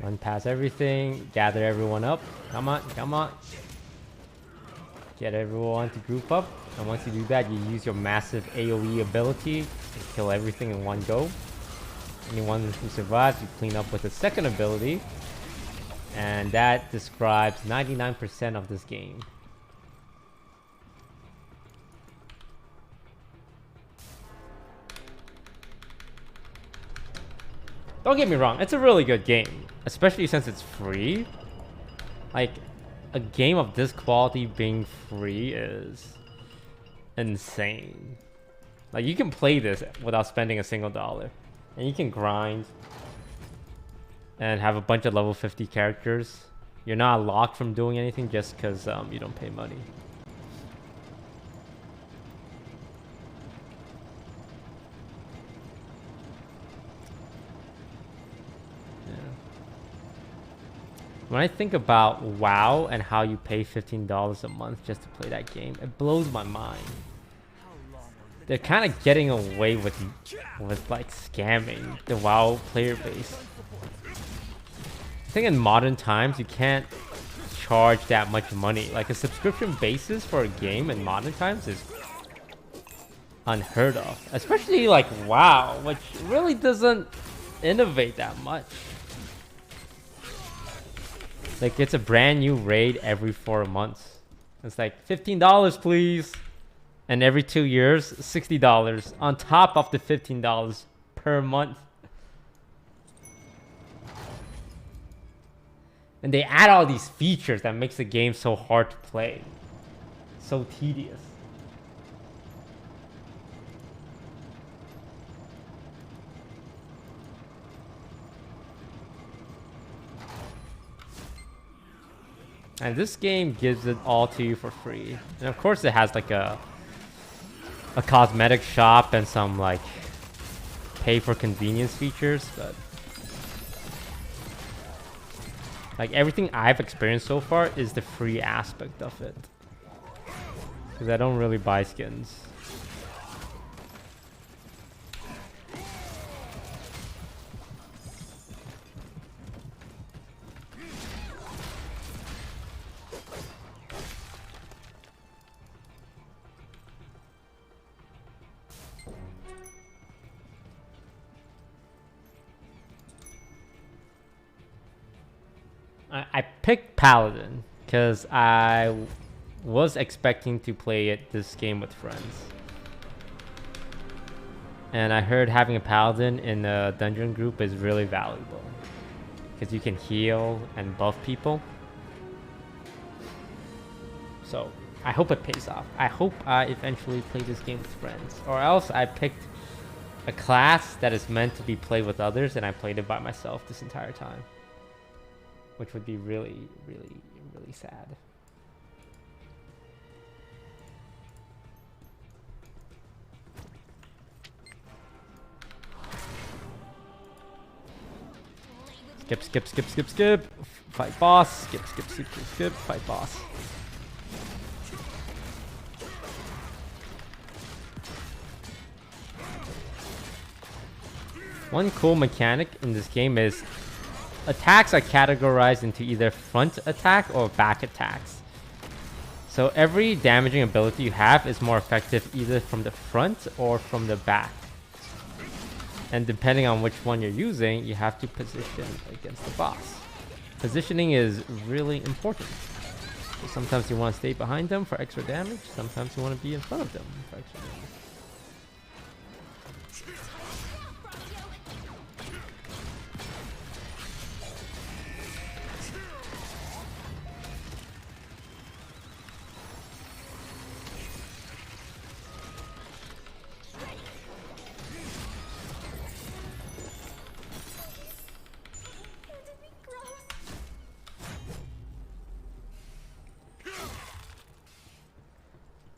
Run past everything, gather everyone up. Come on, come on. Get everyone to group up. And once you do that, you use your massive AoE ability to kill everything in one go. Anyone who survives, you clean up with a second ability. And that describes 99% of this game. Don't get me wrong, it's a really good game. Especially since it's free. Like, a game of this quality being free is insane. Like, you can play this without spending a single dollar. And you can grind. And have a bunch of level 50 characters. You're not locked from doing anything just because you don't pay money. When I think about WoW and how you pay $15 a month just to play that game, it blows my mind. They're kind of getting away with like scamming the WoW player base. I think in modern times you can't charge that much money. Like a subscription basis for a game in modern times is unheard of. Especially like WoW, which really doesn't innovate that much. Like, it's a brand new raid every 4 months. It's like $15 please. And every 2 years, $60 on top of the $15 per month. And they add all these features that makes the game so hard to play. So tedious. And this game gives it all to you for free. And of course it has like a cosmetic shop and some like pay for convenience features, but like everything I've experienced so far is the free aspect of it. Because I don't really buy skins. I picked Paladin because I was expecting to play this game with friends. And I heard having a Paladin in a dungeon group is really valuable. Because you can heal and buff people. So, I hope it pays off. I hope I eventually play this game with friends. Or else I picked a class that is meant to be played with others and I played it by myself this entire time. Which would be really, really, really sad. Skip, skip, skip, skip, skip. Fight boss. Skip, skip, skip, skip, skip. Fight boss. One cool mechanic in this game is attacks are categorized into either front attack or back attacks. So every damaging ability you have is more effective either from the front or from the back. And depending on which one you're using, you have to position against the boss. Positioning is really important. So sometimes you want to stay behind them for extra damage. Sometimes you want to be in front of them for extra damage.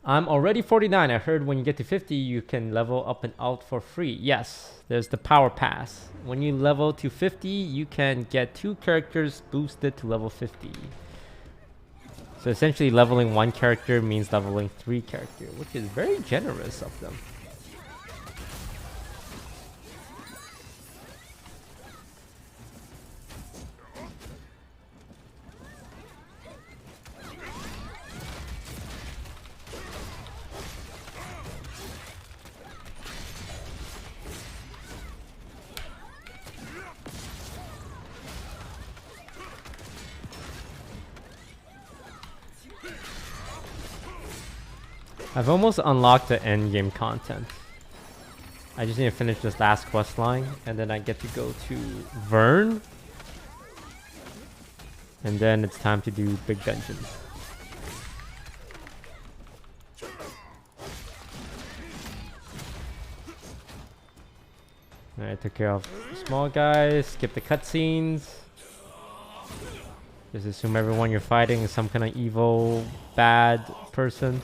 I'm already 49. I heard when you get to 50, you can level up and out for free. Yes, there's the power pass. When you level to 50, you can get 2 characters boosted to level 50. So essentially leveling 1 character means leveling 3 characters, which is very generous of them. I've almost unlocked the end game content. I just need to finish this last quest line and then I get to go to Vern. And then it's time to do big dungeons. Alright, took care of the small guys, skip the cutscenes. Just assume everyone you're fighting is some kind of evil, bad person.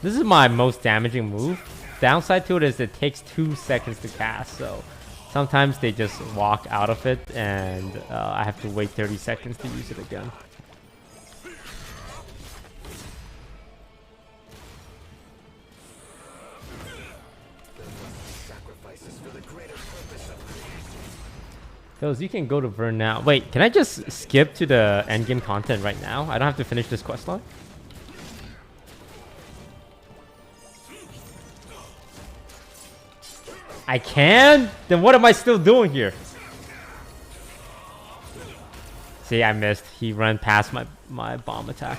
This is my most damaging move. Downside to it is it takes 2 seconds to cast, so sometimes they just walk out of it and I have to wait 30 seconds to use it again. Those you can go to Vern now. Wait, can I just skip to the endgame content right now? I don't have to finish this questline. I can? Then what am I still doing here? See, I missed. He ran past my bomb attack.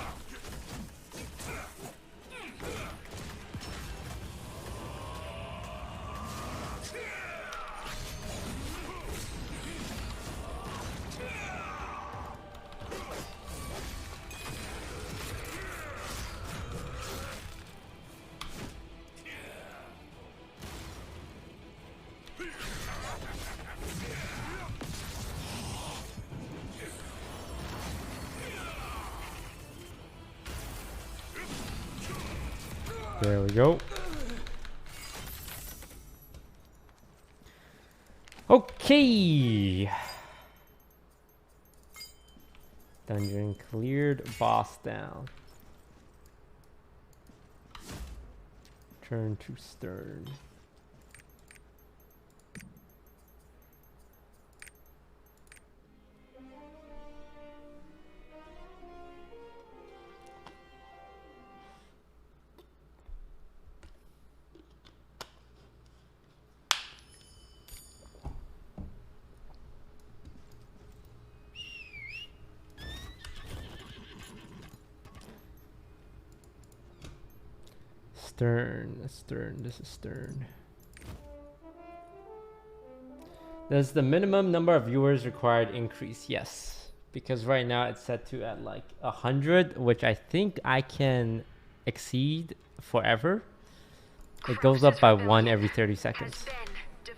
There we go. Okay. Dungeon cleared, boss down. Turn to Stern. Stern, this is Stern. Does the minimum number of viewers required increase? Yes, because right now it's set to at like 100, which I think I can exceed forever. It goes up by 1 every 30 seconds. Can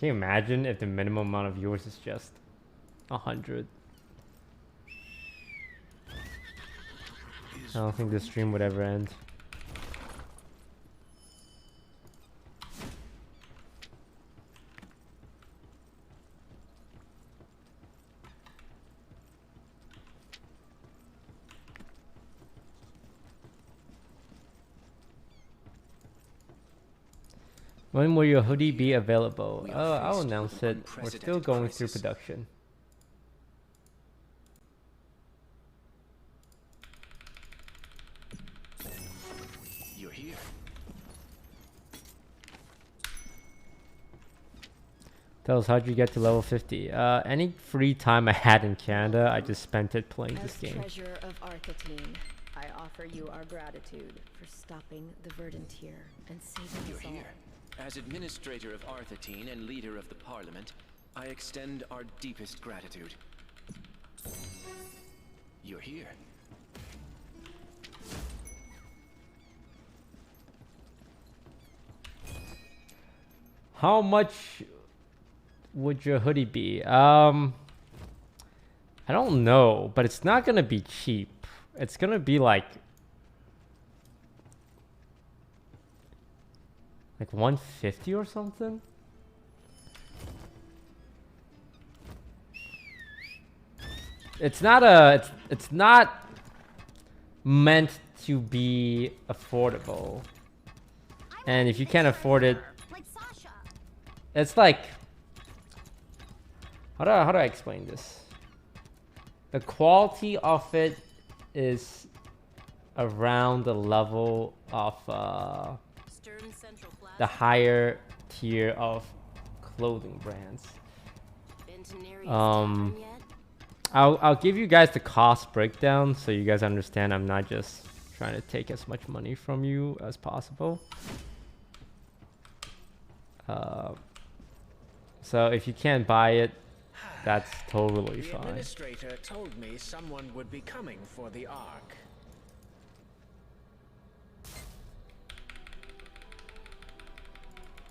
you imagine if the minimum amount of viewers is just 100? I don't think this stream would ever end. When will your hoodie be available? I'll announce it. We're still going through production. You're here. Tell us, how'd you get to level 50? Any free time I had in Canada, I just spent it playing this game. Treasure of Arcatine, I offer you our gratitude for stopping the verdant here and saving us all. Here. As administrator of Arcatine and leader of the Parliament, I extend our deepest gratitude. You're here. How much would your hoodie be? I don't know, but it's not gonna be cheap. It's gonna be like 150 or something. It's not meant to be affordable. And if you can't afford it, it's like, how do I explain this? The quality of it is around the level of the higher tier of clothing brands. I'll give you guys the cost breakdown so you guys understand I'm not just trying to take as much money from you as possible. So if you can't buy it, that's totally fine. The administrator told me someone would be coming for the Ark.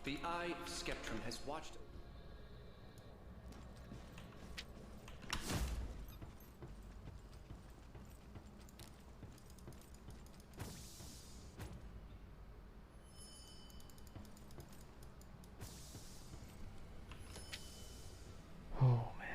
The Eye of Skeptrum has watched. Oh man.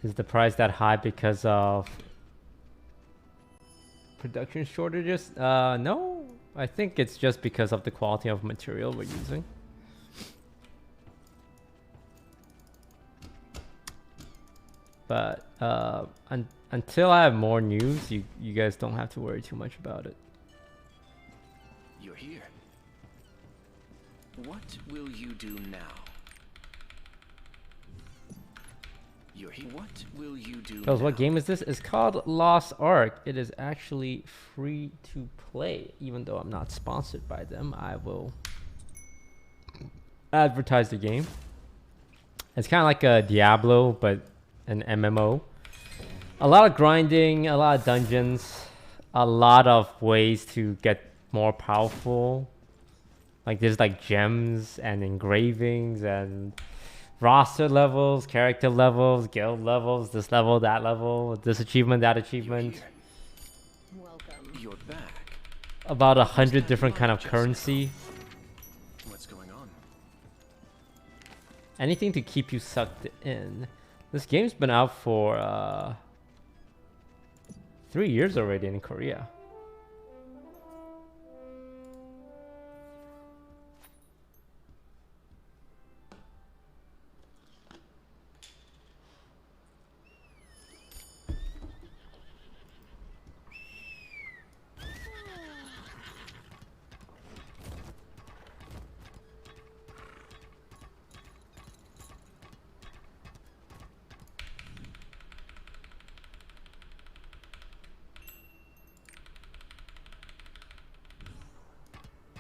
Is the price that high because of production shortages? No. I think it's just because of the quality of material we're using. But until I have more news, you guys don't have to worry too much about it. You're here. What will you do now? You're here. What will you do Because now? what game is this? It's called Lost Ark. It is actually free to play. Even though I'm not sponsored by them, I will advertise the game. It's kind of like a Diablo, but an MMO. A lot of grinding, a lot of dungeons, a lot of ways to get more powerful. Like there's like gems and engravings and roster levels, character levels, guild levels, this level, that level, this achievement, that achievement. Welcome. You're back. About 100 different kind of currency. What's going on? Anything to keep you sucked in. This game's been out for 3 years already in Korea.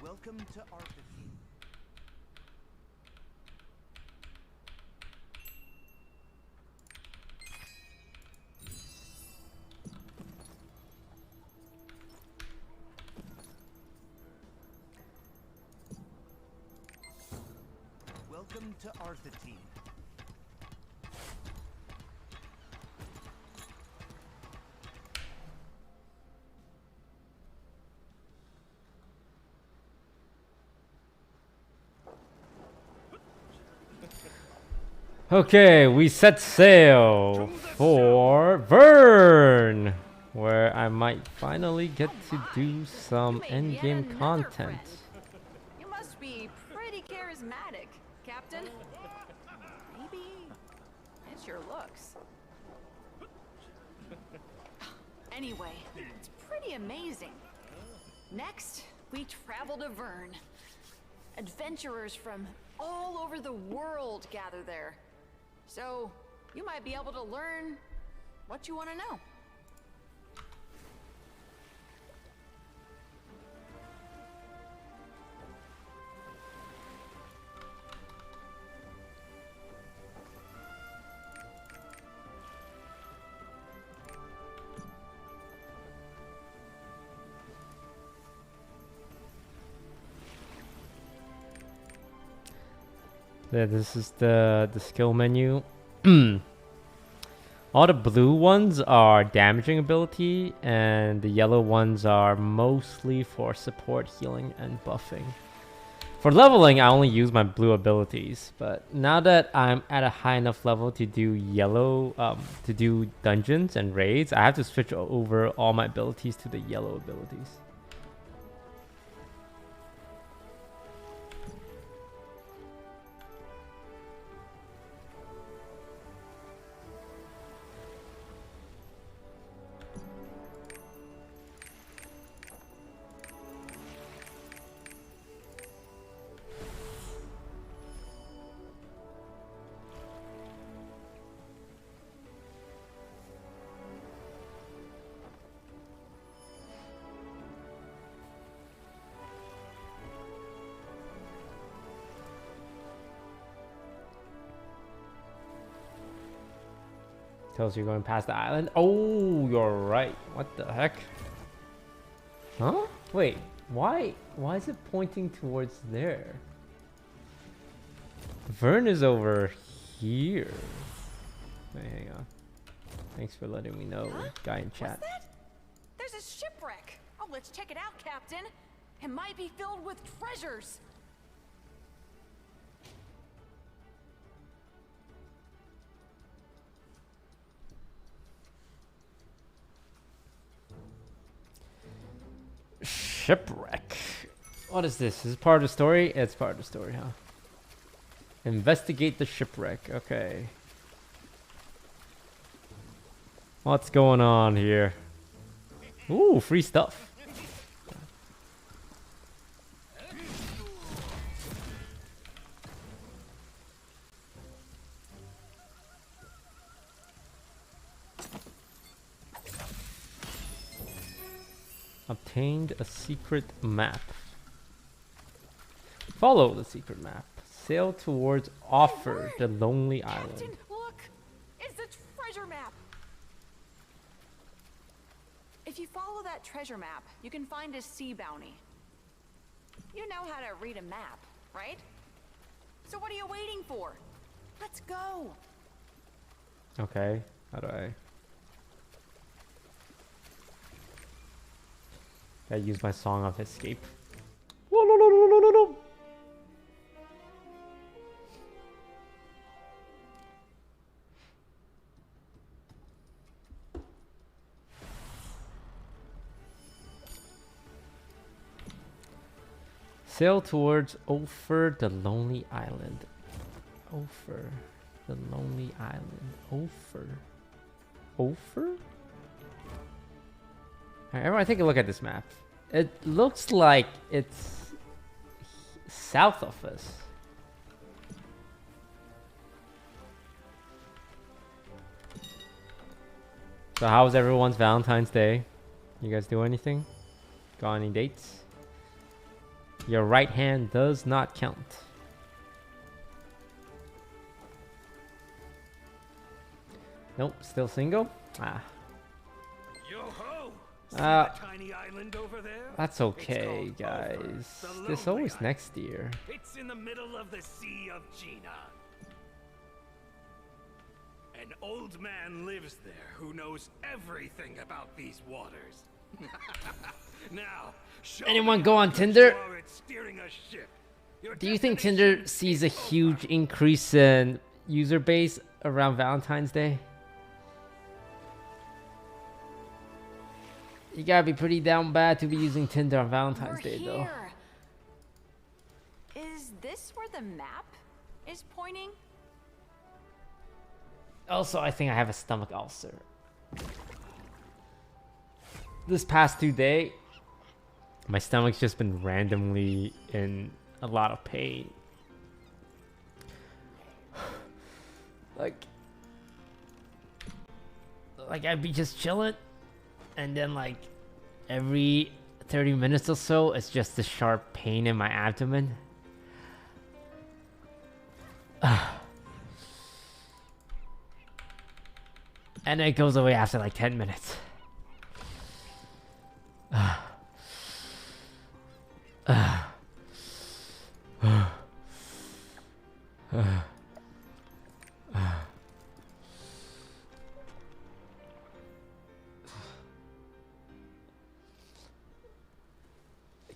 Welcome to Arthurine. Welcome to Arthurine. Okay, we set sail for Vern, where I might finally get to do some endgame content. You must be pretty charismatic, Captain. Maybe it's your looks. Anyway, it's pretty amazing. Next, we travel to Vern. Adventurers from all over the world gather there. So, you might be able to learn what you want to know. Yeah, this is the skill menu. All the blue ones are damaging ability, and the yellow ones are mostly for support, healing, and buffing. For leveling, I only use my blue abilities, but now that I'm at a high enough level to do yellow, to do dungeons and raids, I have to switch over all my abilities to the yellow abilities. Tells you going past the island. Oh, you're right. What the heck? Huh? Wait, why is it pointing towards there? Vern is over here. Wait, hang on. Thanks for letting me know, guy in chat. What's that? There's a shipwreck. Oh, let's check it out, Captain. It might be filled with treasures. shipwreck. What is this? Is this part of the story? It's part of the story, huh? Investigate the shipwreck. Okay. What's going on here? Ooh, free stuff. Obtained a secret map. Follow the secret map. Sail towards Offer, the lonely island. Captain, look! It's the treasure map! If you follow that treasure map, you can find a sea bounty. You know how to read a map, right? So what are you waiting for? Let's go! Okay, how do I use my song of escape? Sail towards Ophir, the lonely island. Ophir, the lonely island. Ophir. Ophir? Alright, everyone take a look at this map. It looks like it's south of us. So how was everyone's Valentine's Day? You guys do anything? Got any dates? Your right hand does not count. Nope, still single? Ah. Yo ho! Tiny island over there? That's okay, guys. This always next year. It's in the middle of the Sea of Gina. An old man lives there who knows everything about these waters. Now, Anyone go on Tinder? Steering a ship. Your Do you think destination Tinder sees a is over. huge increase in user base around Valentine's Day? You gotta be pretty down bad to be using Tinder on Valentine's Day, though. Here. Is this where the map is pointing? Also, I think I have a stomach ulcer. This past 2 days, my stomach's just been randomly in a lot of pain. Like I'd be just chilling, and then like every 30 minutes or so, it's just a sharp pain in my abdomen. And it goes away after like 10 minutes.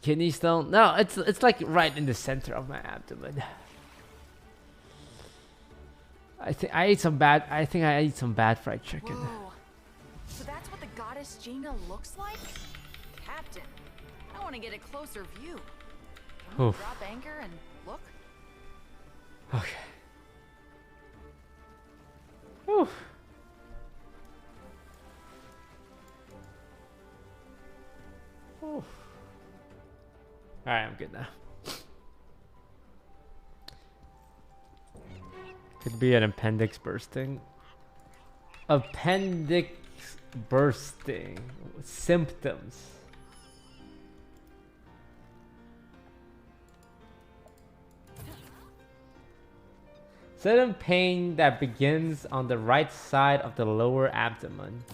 Kidney stone? No, it's like right in the center of my abdomen. I think I ate some bad fried chicken. Whoa. So that's what the goddess Gina looks like? Captain, I want to get a closer view. Can we Oof. drop anchor and look? Okay. Whew. Whew. Alright, I'm good now. Could be an appendix bursting. Appendix bursting. Symptoms. Sudden pain that begins on the right side of the lower abdomen.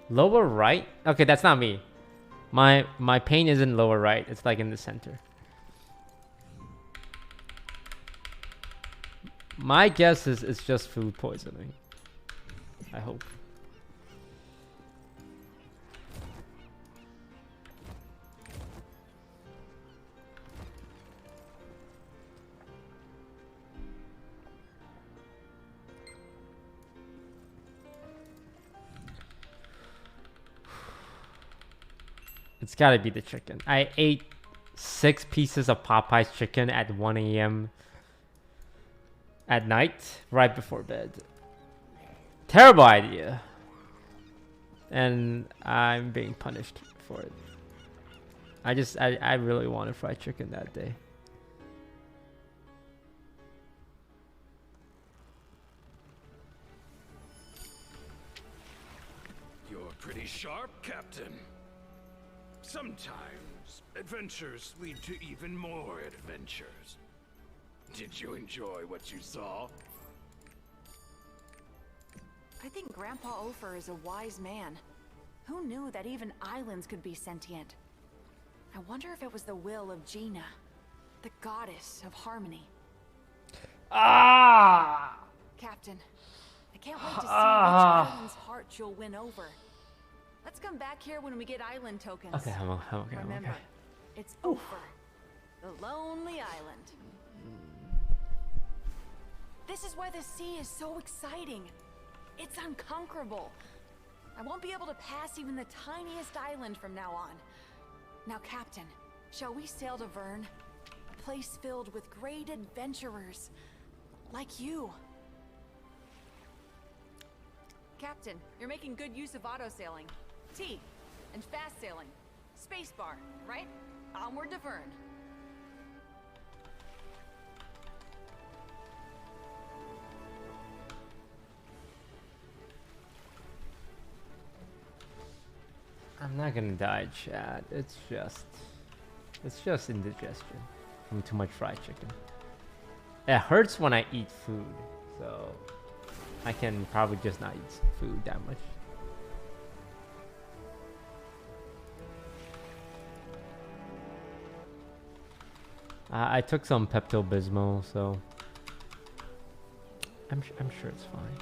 Lower right? Okay, that's not me. My pain isn't lower right. It's like in the center. My guess is it's just food poisoning. I hope. It's gotta be the chicken. I ate 6 pieces of Popeye's chicken at 1 a.m. at night, right before bed. Terrible idea. And I'm being punished for it. I really wanted fried chicken that day. You're pretty sharp, Captain. Sometimes adventures lead to even more adventures. Did you enjoy what you saw? I think Grandpa Ofer is a wise man. Who knew that even islands could be sentient? I wonder if it was the will of Gina, the goddess of harmony. Ah! Captain, I can't wait to see which island's heart you'll win over. Let's come back here when we get island tokens. Okay, I'm okay. Remember, it's Ofer, the lonely island. This is why the sea is so exciting. It's unconquerable. I won't be able to pass even the tiniest island from now on. Now, Captain, shall we sail to Vern? A place filled with great adventurers like you. Captain, you're making good use of auto-sailing. T, and fast sailing. Spacebar, right? Onward to Vern. I'm not gonna die, Chad. It's just indigestion from too much fried chicken. It hurts when I eat food, so I can probably just not eat food that much. I took some Pepto-Bismol, so I'm sure it's fine.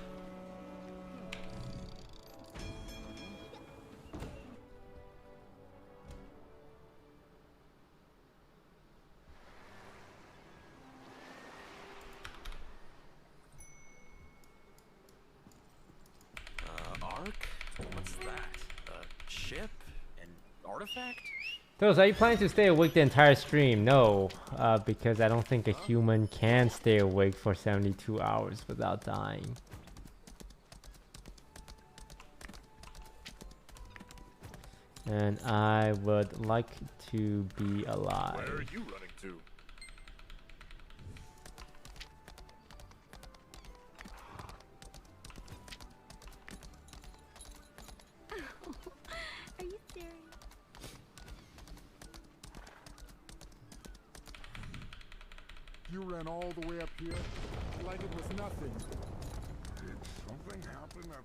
Ark? What's that? A ship? An artifact? Toast, are you planning to stay awake the entire stream? No, because I don't think a human can stay awake for 72 hours without dying. And I would like to be alive. Where are you running to? Are you serious? You ran all the way up here like it was nothing. Did something happen up?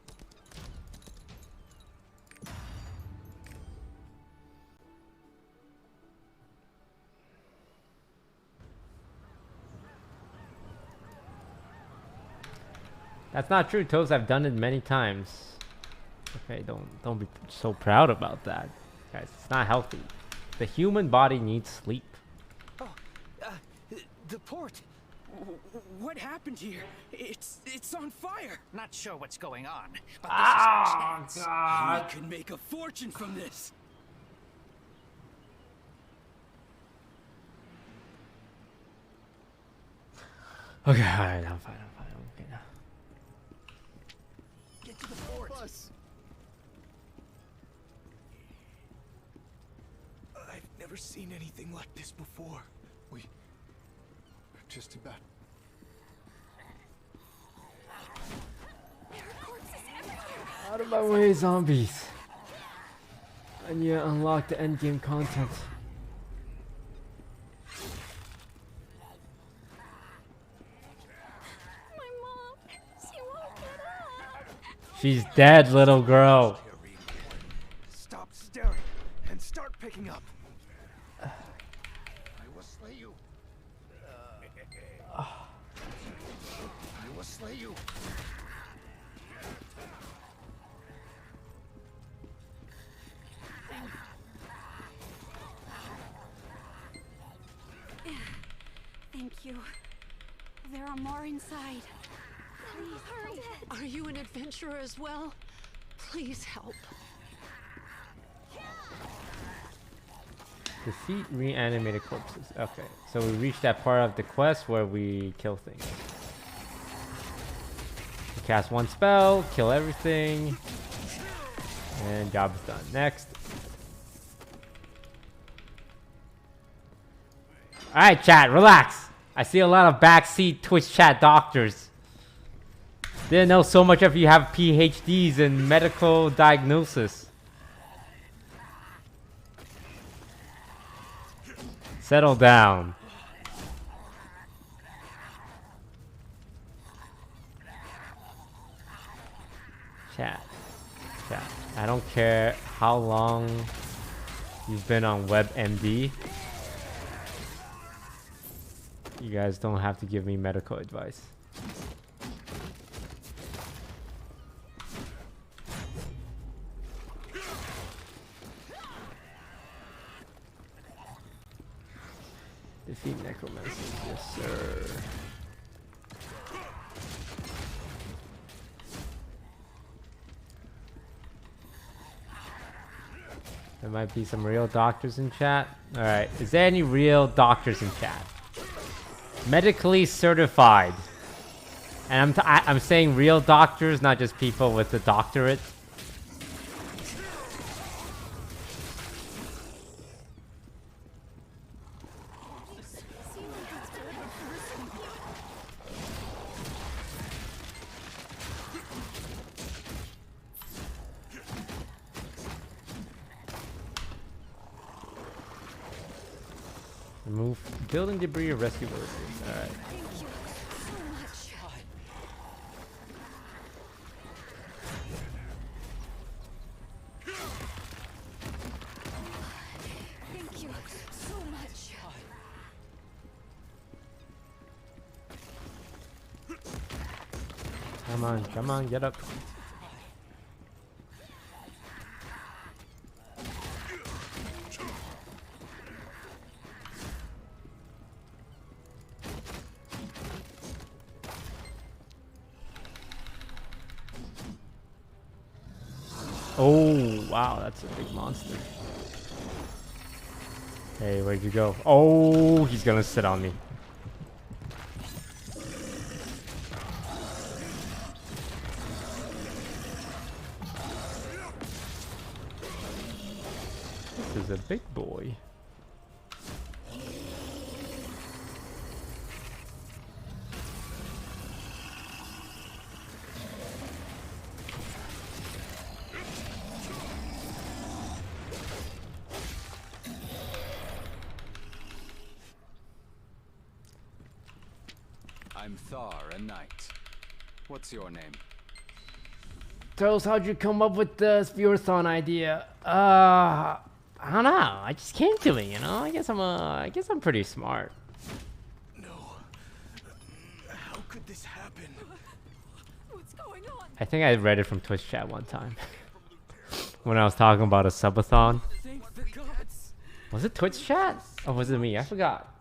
That's not true, Toast. I've done it many times. Okay, don't be so proud about that, guys. It's not healthy. The human body needs sleep. Oh, the port. What happened here? It's on fire. Not sure what's going on, but this is our chance. We can make a fortune from this. Okay, alright, I'm fine. I'm okay now. Get to the port. I've never seen anything like this before. We're just about. Out of my way, zombies. I need to unlock the endgame content. My mom, she won't get up. She's dead, little girl. Stop staring and start picking up. I will slay you. I will slay you. Thank you. There are more inside. Please hurry. Are you an adventurer as well? Please help. Defeat reanimated corpses. Okay, so we reached that part of the quest where we kill things. We cast one spell, kill everything, and job is done. Next. Alright, chat, relax. I see a lot of backseat Twitch chat doctors. Didn't know so much of you have PhDs in medical diagnosis. Settle down. Chat. I don't care how long you've been on WebMD. You guys don't have to give me medical advice. Defeat necromancers, yes sir. There might be some real doctors in chat. Alright, is there any real doctors in chat? Medically certified. And I'm saying real doctors, not just people with a doctorate. Remove building debris or rescue villagers. Alright. Thank you so much. Come on, get up. Oh, wow, that's a big monster. Hey, where'd you go? Oh, he's gonna sit on me. This is a big boy. I'm Thar, a knight. What's your name? Toast, how'd you come up with the VIEWERTHON idea? I don't know. I just came to it, you know. I guess I'm pretty smart. No. How could this happen? What's going on? I think I read it from Twitch chat one time when I was talking about a subathon. Thank the gods. Was it Twitch chat or was it me? I forgot.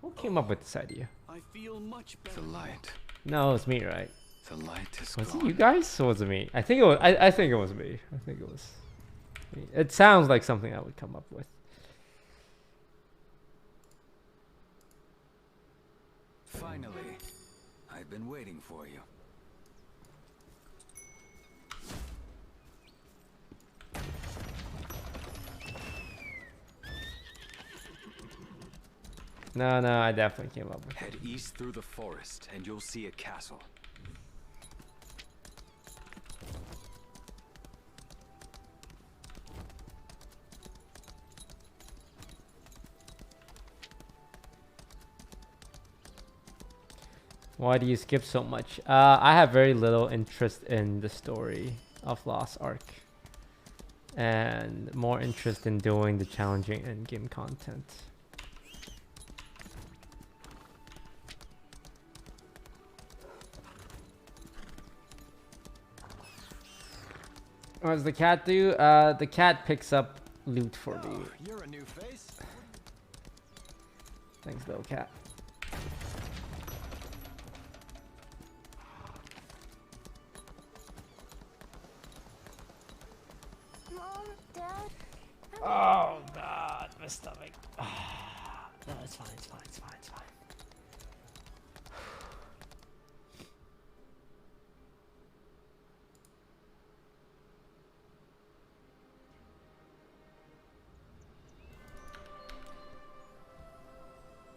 Who came up with this idea? I feel much better. The light. No, it was me, right? The light is Was gone. it you guys or was it me? I think it was. I think it was me. I think it was me. It sounds like something I would come up with. Finally, I've been waiting for you. No, I definitely came up with it. Head east through the forest, and you'll see a castle. Why do you skip so much? I have very little interest in the story of Lost Ark. And more interest in doing the challenging endgame content. What does the cat do? The cat picks up loot for me. You're a new face. Thanks, little cat. Mom, Dad, Oh, stomach. No, it's fine, it's fine, it's fine, it's fine.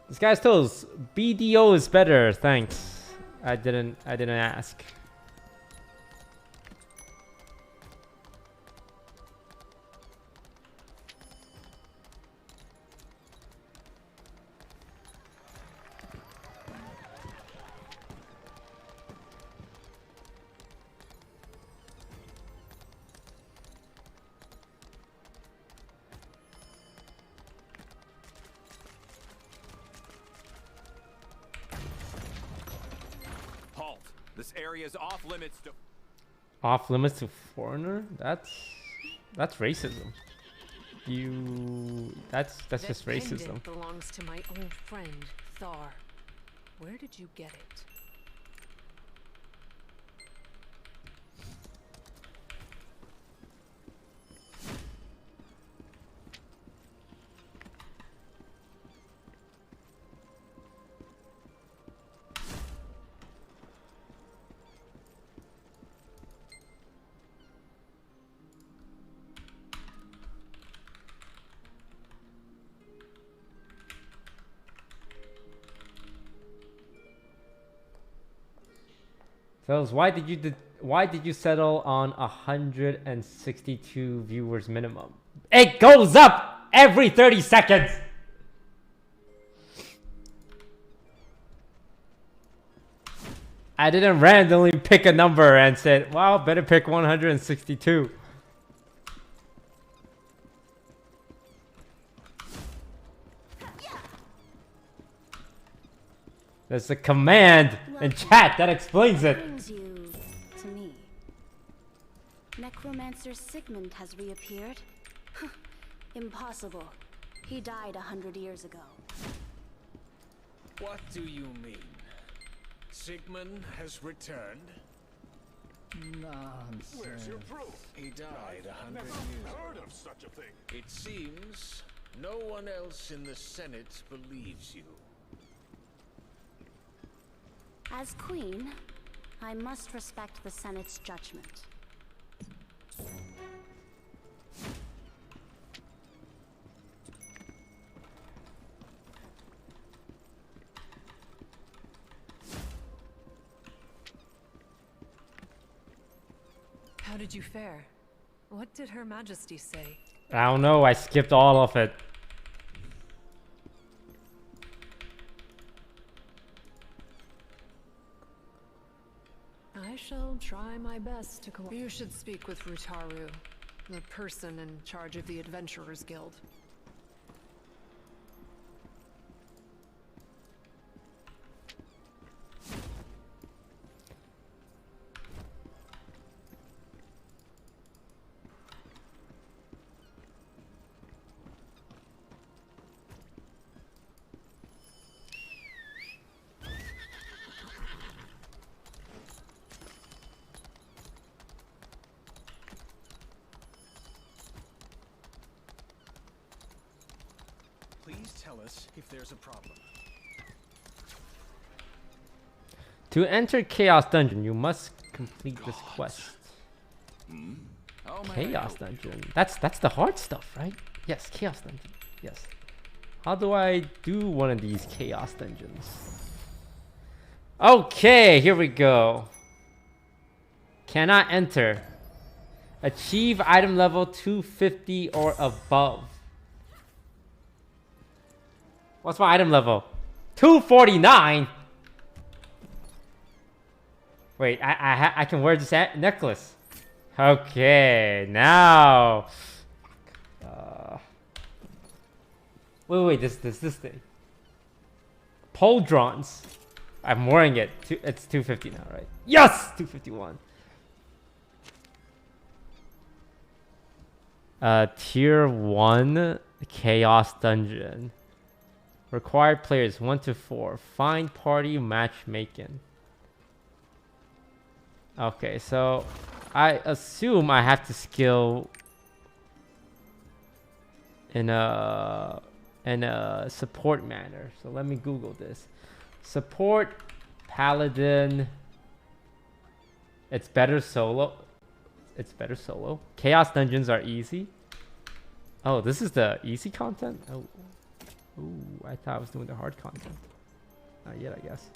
This guy's toes. BDO is better, thanks. I didn't ask. This area is off limits to... Off limits to foreigner? That's racism. That's just racism. That belongs to my old friend, Thar. Where did you get it? Fellas, why did you settle on 162 viewers minimum? It goes up every 30 seconds. I didn't randomly pick a number and said, well, better pick 162. There's a command in chat that explains it. Brings you to me. Necromancer Sigmund has reappeared? Impossible. He died 100 years ago. What do you mean? Sigmund has returned? Nonsense. Where's your proof? He died 100 Never years heard ago. of such a thing. It seems no one else in the Senate believes you. As queen, I must respect the Senate's judgment. How did you fare? What did Her Majesty say? I don't know, I skipped all of it. I shall try my best to cooperate. You should speak with Rutaru, the person in charge of the Adventurers Guild. Please tell us if there's a problem. To enter Chaos Dungeon, you must complete this quest. Chaos Dungeon. That's the hard stuff, right? Yes, Chaos Dungeon. Yes. How do I do one of these Chaos Dungeons? Okay, here we go. Cannot enter. Achieve item level 250 or above. What's my item level? 249. Wait, I can wear this necklace. Okay, now. Wait, this thing. Pauldrons. I'm wearing it. It's 250 now, right? Yes, 251. Tier 1 Chaos Dungeon. Required players 1 to 4. Find party matchmaking. Okay, so I assume I have to skill in a support manner. So let me Google this. Support paladin. It's better solo. It's better solo. Chaos dungeons are easy. Oh, this is the easy content? Oh. Ooh, I thought I was doing the hard content. Not yet, I guess.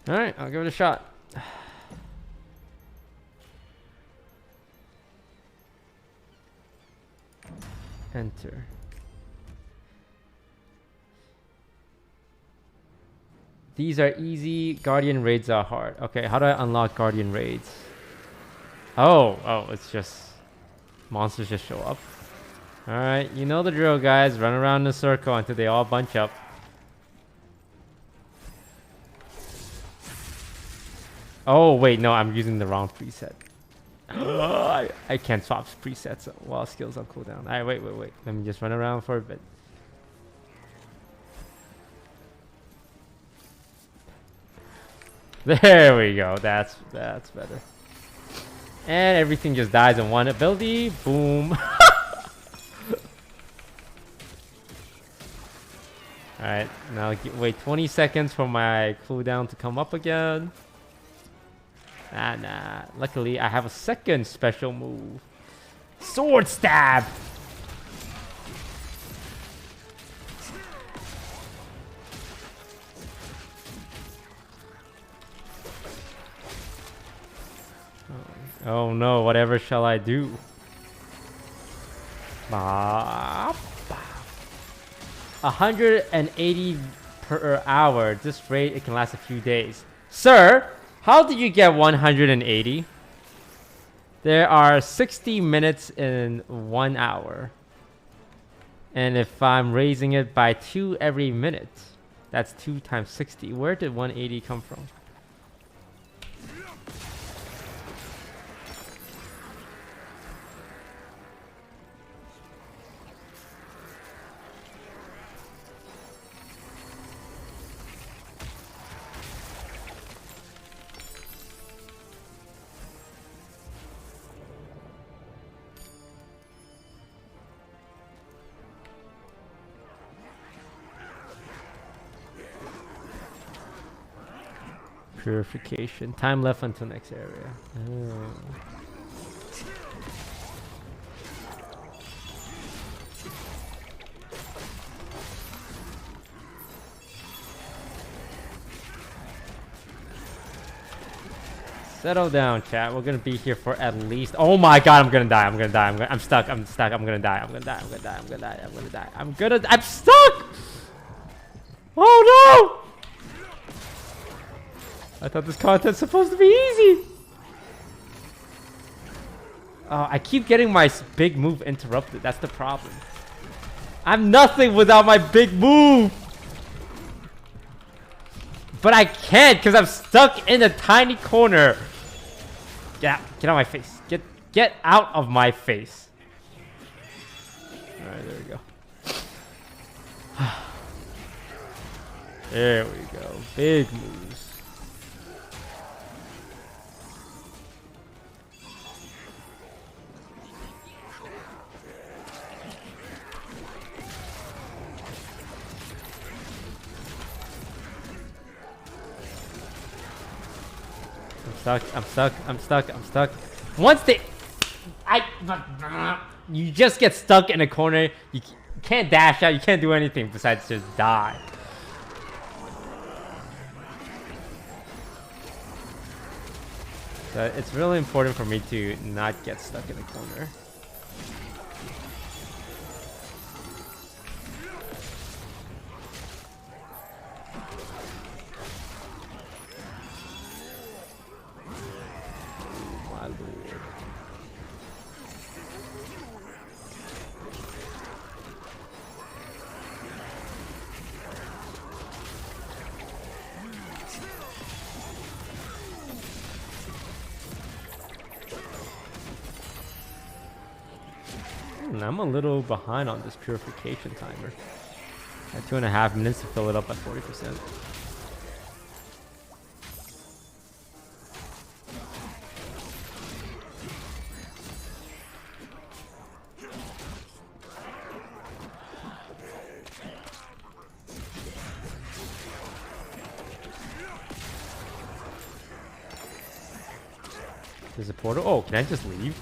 Alright, I'll give it a shot. Enter. These are easy. Guardian raids are hard. Okay, how do I unlock Guardian raids? Oh, it's just monsters just show up. Alright, you know the drill, guys. Run around in a circle until they all bunch up. Oh, wait, no, I'm using the wrong preset. I can't swap presets while skills on cooldown. Alright, wait. Let me just run around for a bit. There we go. That's better. And everything just dies in one ability. Boom. Alright, now wait 20 seconds for my cooldown to come up again. Nah. Luckily, I have a second special move. Sword stab! Oh no, whatever shall I do? 180 per hour. This rate, it can last a few days. Sir, how did you get 180? There are 60 minutes in 1 hour. And if I'm raising it by 2 every minute, that's 2 times 60. Where did 180 come from? Purification. Time left until next area. Oh. Settle down, chat. We're gonna be here for at least. Oh my god, I'm gonna die. I'm stuck. I'm stuck. I'm gonna die. I'm stuck! Oh no! I thought this content's supposed to be easy. Oh, I keep getting my big move interrupted. That's the problem. I'm nothing without my big move. But I can't because I'm stuck in a tiny corner. Get out of my face. Get out of my face. Alright, there we go. There we go. Big moves. I'm stuck. Once you just get stuck in a corner. You can't dash out. You can't do anything besides just die. So it's really important for me to not get stuck in a corner. I'm a little behind on this purification timer. Got 2.5 minutes to fill it up by 40%. There's a portal. Oh, can I just leave?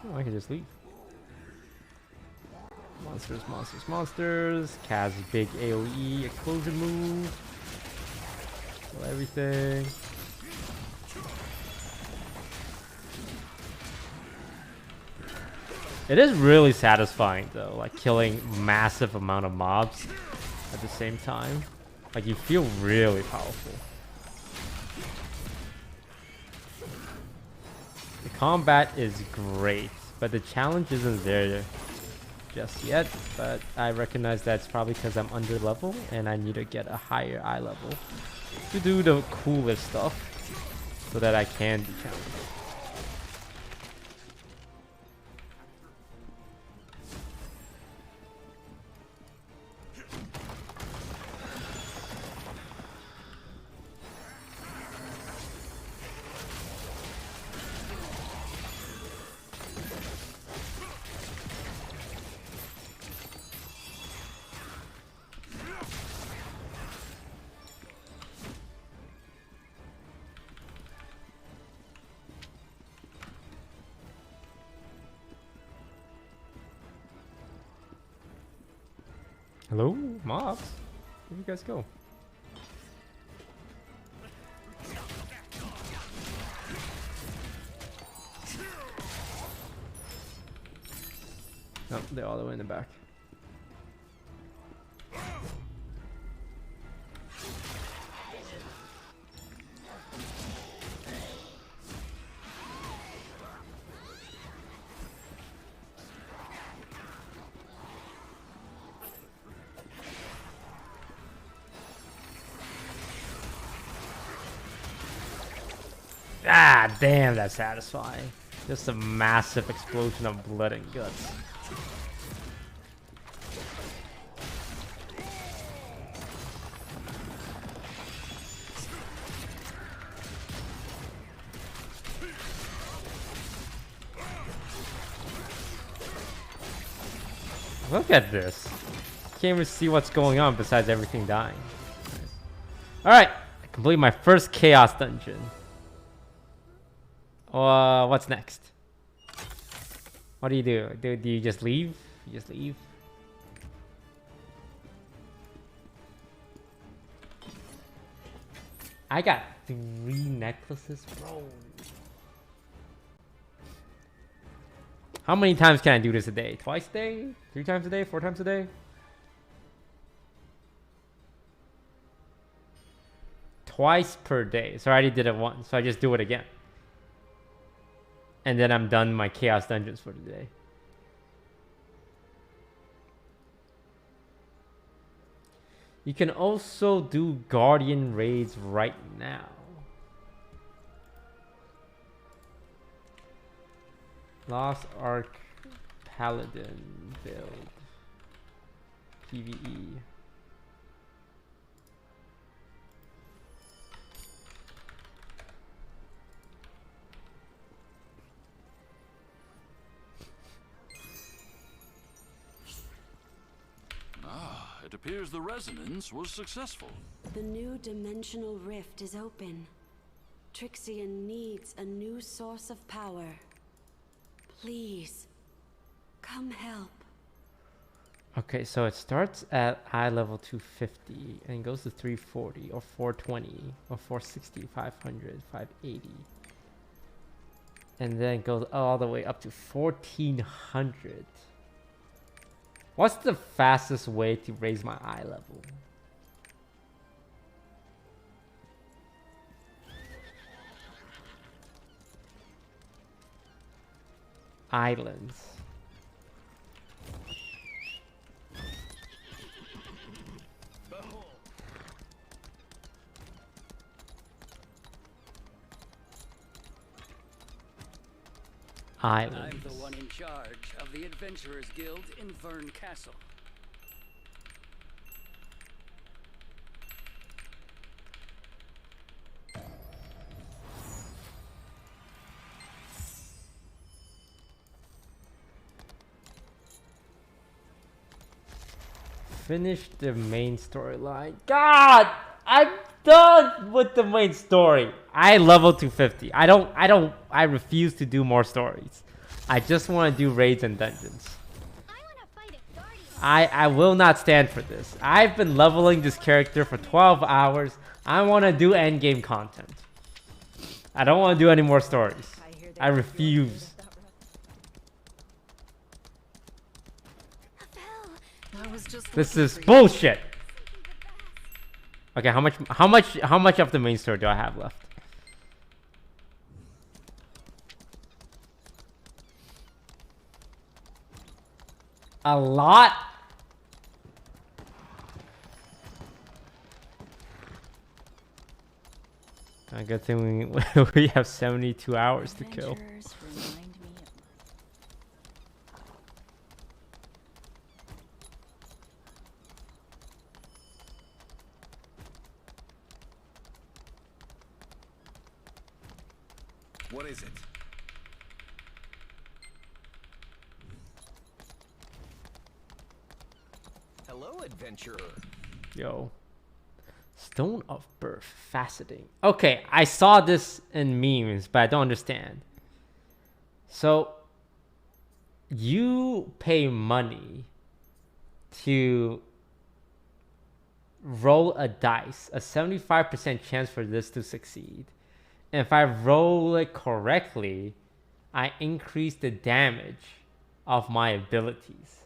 Oh, I can just leave. Monsters, monsters, monsters. Kaz's big AoE explosion move. Kill everything. It is really satisfying though, like killing massive amount of mobs at the same time. Like you feel really powerful. The combat is great, but the challenge isn't there just yet. But I recognize that's probably because I'm under level and I need to get a higher eye level to do the coolest stuff so that I can be challenged. Hello, mobs. Where'd you guys go? No, they're all the way in the back. Ah, damn, that's satisfying. Just a massive explosion of blood and guts. Look at this. Can't even see what's going on besides everything dying. Alright, I completed my first chaos dungeon. What's next? What do you do? Do you just leave? You just leave? I got 3 necklaces, bro. How many times can I do this a day? Twice a day? 3 times a day? 4 times a day? Twice per day. So I already did it once, so I just do it again. And then I'm done my chaos dungeons for the day. You can also do guardian raids right now. Lost Ark Paladin build. PvE. It appears the resonance was successful. The new dimensional rift is open. Trixian needs a new source of power. Please, come help. Okay, so it starts at eye level 250 and goes to 340 or 420 or 460, 500, 580. And then goes all the way up to 1400. What's the fastest way to raise my eye level? Islands. Islands. I'm the one in charge of the Adventurers Guild in Vern Castle. Finish the main storyline. God, I'm done with the main story. I level 250. I refuse to do more stories. I just want to do raids and dungeons. I will not stand for this. I've been leveling this character for 12 hours. I want to do endgame content. I don't want to do any more stories. I refuse. This is bullshit. Okay, how much of the main story do I have left? A lot. A good thing we have 72 hours to kill. What is it? Hello, adventurer. Yo. Stone of Birth. Fascinating. Okay, I saw this in memes, but I don't understand. So, you pay money to roll a dice, a 75% chance for this to succeed. And if I roll it correctly, I increase the damage of my abilities.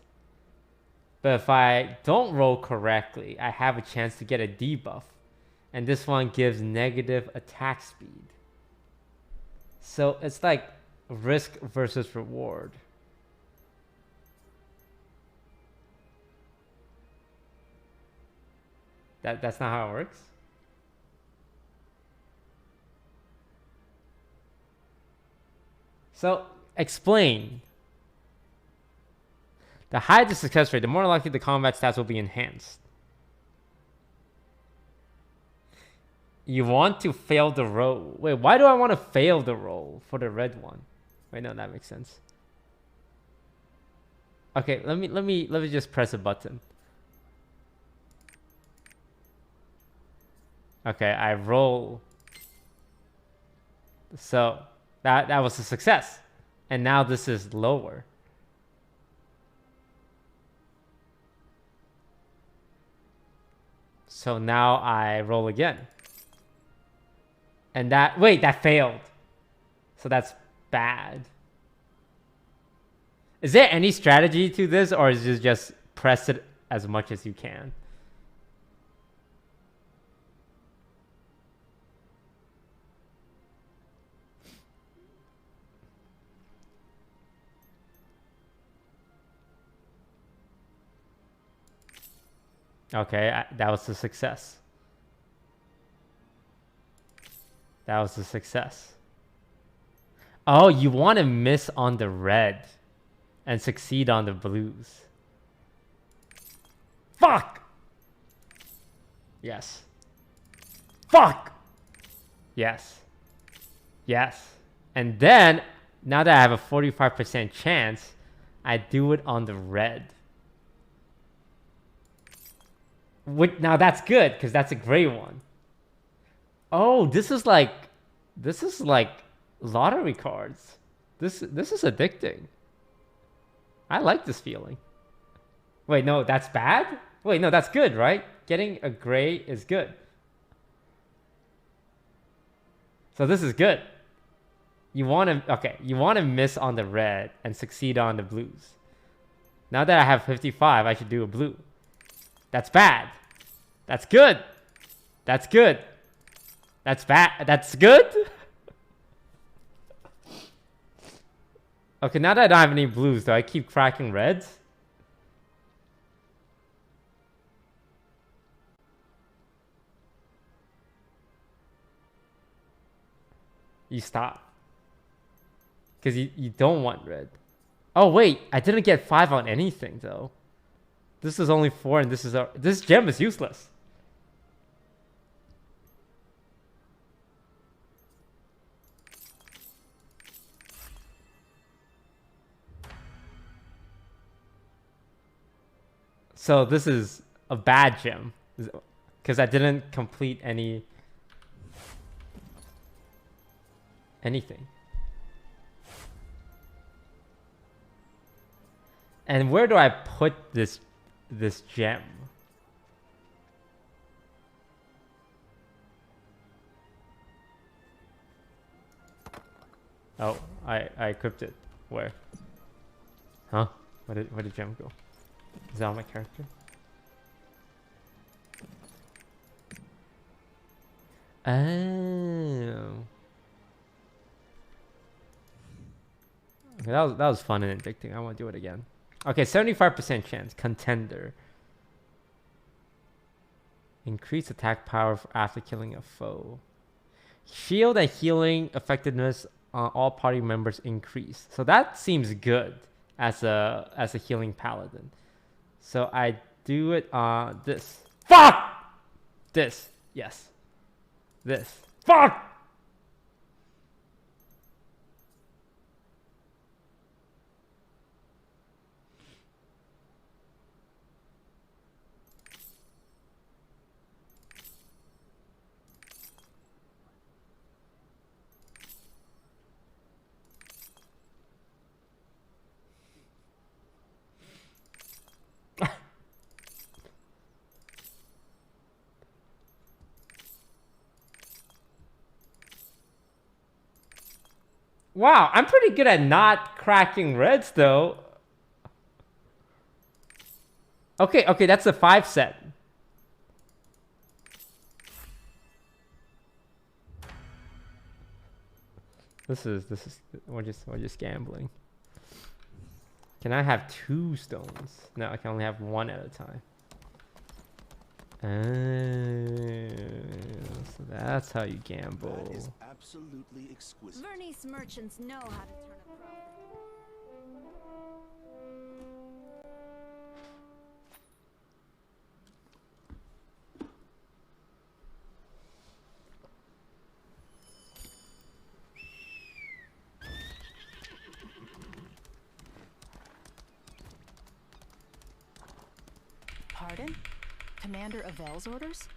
But if I don't roll correctly, I have a chance to get a debuff. And this one gives negative attack speed. So it's like risk versus reward. That's not how it works? So, explain. The higher the success rate, the more likely the combat stats will be enhanced. You want to fail the roll. Wait, why do I want to fail the roll for the red one? Wait, no, that makes sense. Okay, let me just press a button. Okay, I roll. So that was a success. And now this is lower. So now I roll again. And that, wait, that failed. So that's bad. Is there any strategy to this, or is it just press it as much as you can? Okay, that was a success. That was a success. Oh, you want to miss on the red and succeed on the blues. Fuck! Yes. Fuck! Yes. Yes. And then, now that I have a 45% chance, I do it on the red. Now that's good, because that's a gray one. Oh, this is like lottery cards. This is addicting. I like this feeling. Wait, no, that's bad? Wait, no, that's good, right? Getting a gray is good. So this is good. You want to miss on the red and succeed on the blues. Now that I have 55, I should do a blue. That's bad. That's good. That's good. That's bad. That's good. Okay, now that I don't have any blues, do I keep cracking reds? You stop. Because you don't want red. Oh wait, I didn't get 5 on anything though. This is only 4 and this gem is useless. So this is a bad gem. Because I didn't complete anything. And where do I put this gem? Oh, I equipped it. Where? Huh? Where did gem go? Is that on my character? Oh. Okay, that was fun and addicting. I want to do it again. Okay, 75% chance. Contender. Increase attack power after killing a foe. Shield and healing effectiveness on all party members increase. So that seems good as a healing paladin. So I do it on this. Fuck! This. Yes. This. Fuck! Wow, I'm pretty good at not cracking reds though. Okay, that's a 5 set. This is we're just gambling. Can I have 2 stones? No, I can only have 1 at a time. So that's how you gamble. That is absolutely exquisite. Vernice merchants know how to turn a profit. Pardon? Commander Avel's orders?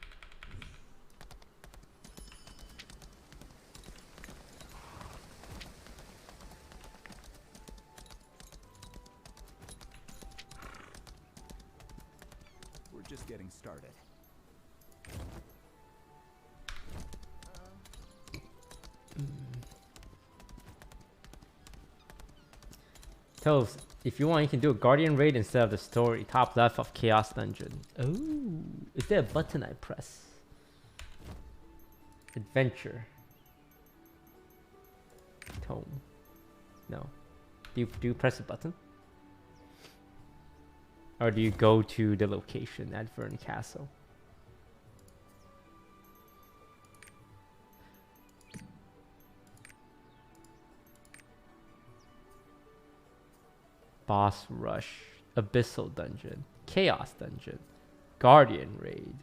We're just getting started. Toast, if you want, you can do a Guardian raid instead of the story. Top left of Chaos Dungeon. Oh, is there a button I press? Adventure. Tome. No. Do you press a button? Or do you go to the location at Vern Castle? Boss Rush, Abyssal Dungeon, Chaos Dungeon, Guardian Raid.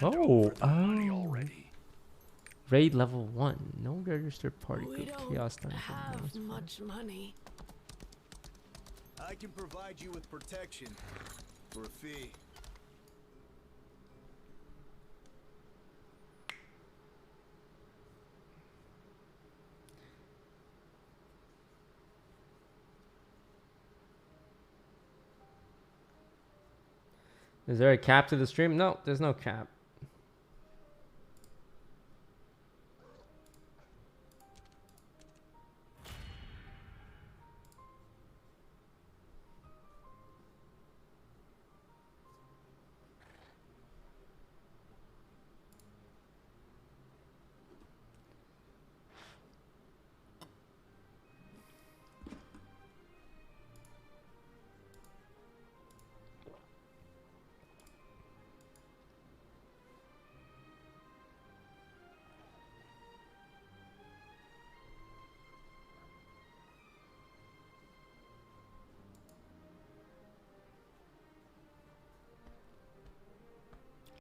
Oh. Raid level 1. No registered party group. Chaos Dungeon. Have much money. I can provide you with protection for a fee. Is there a cap to the stream? No, there's no cap.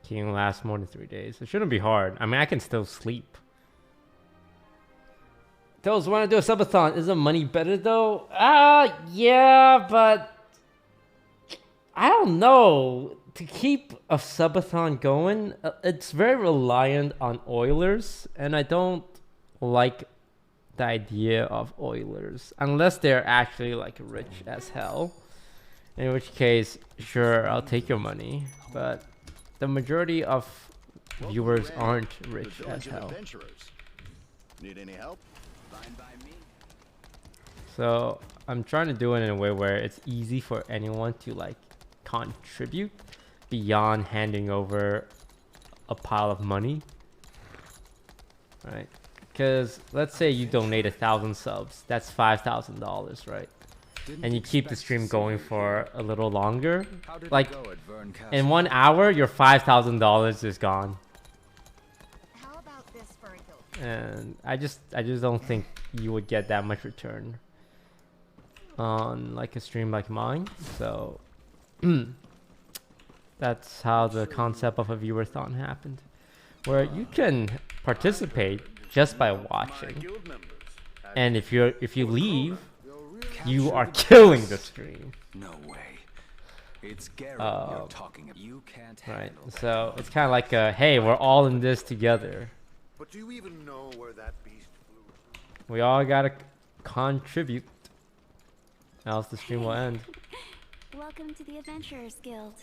Can't last more than 3 days. It shouldn't be hard. I mean, I can still sleep. Those want to do a subathon. Isn't money better though? Yeah, but I don't know. To keep a subathon going, it's very reliant on Oilers, and I don't like the idea of Oilers unless they're actually like rich as hell. In which case, sure, I'll take your money. But the majority of viewers aren't rich as hell. Need any help? So I'm trying to do it in a way where it's easy for anyone to like contribute beyond handing over a pile of money, right? Because let's say you donate 1,000 subs, that's $5,000, right? And you keep the stream going for a little longer, like in 1 hour your $5,000 is gone. And I just don't think you would get that much return on like a stream like mine. So that's how the concept of a viewerthon happened, where you can participate just by watching, and if you leave, you are killing the stream. No way. It's Gary you're talking about. You can't right, so it's kind of like a, hey, we're all in this together. But do you even know where that beast flew? We all gotta contribute, else the stream will end. Welcome to the Adventurers Guild.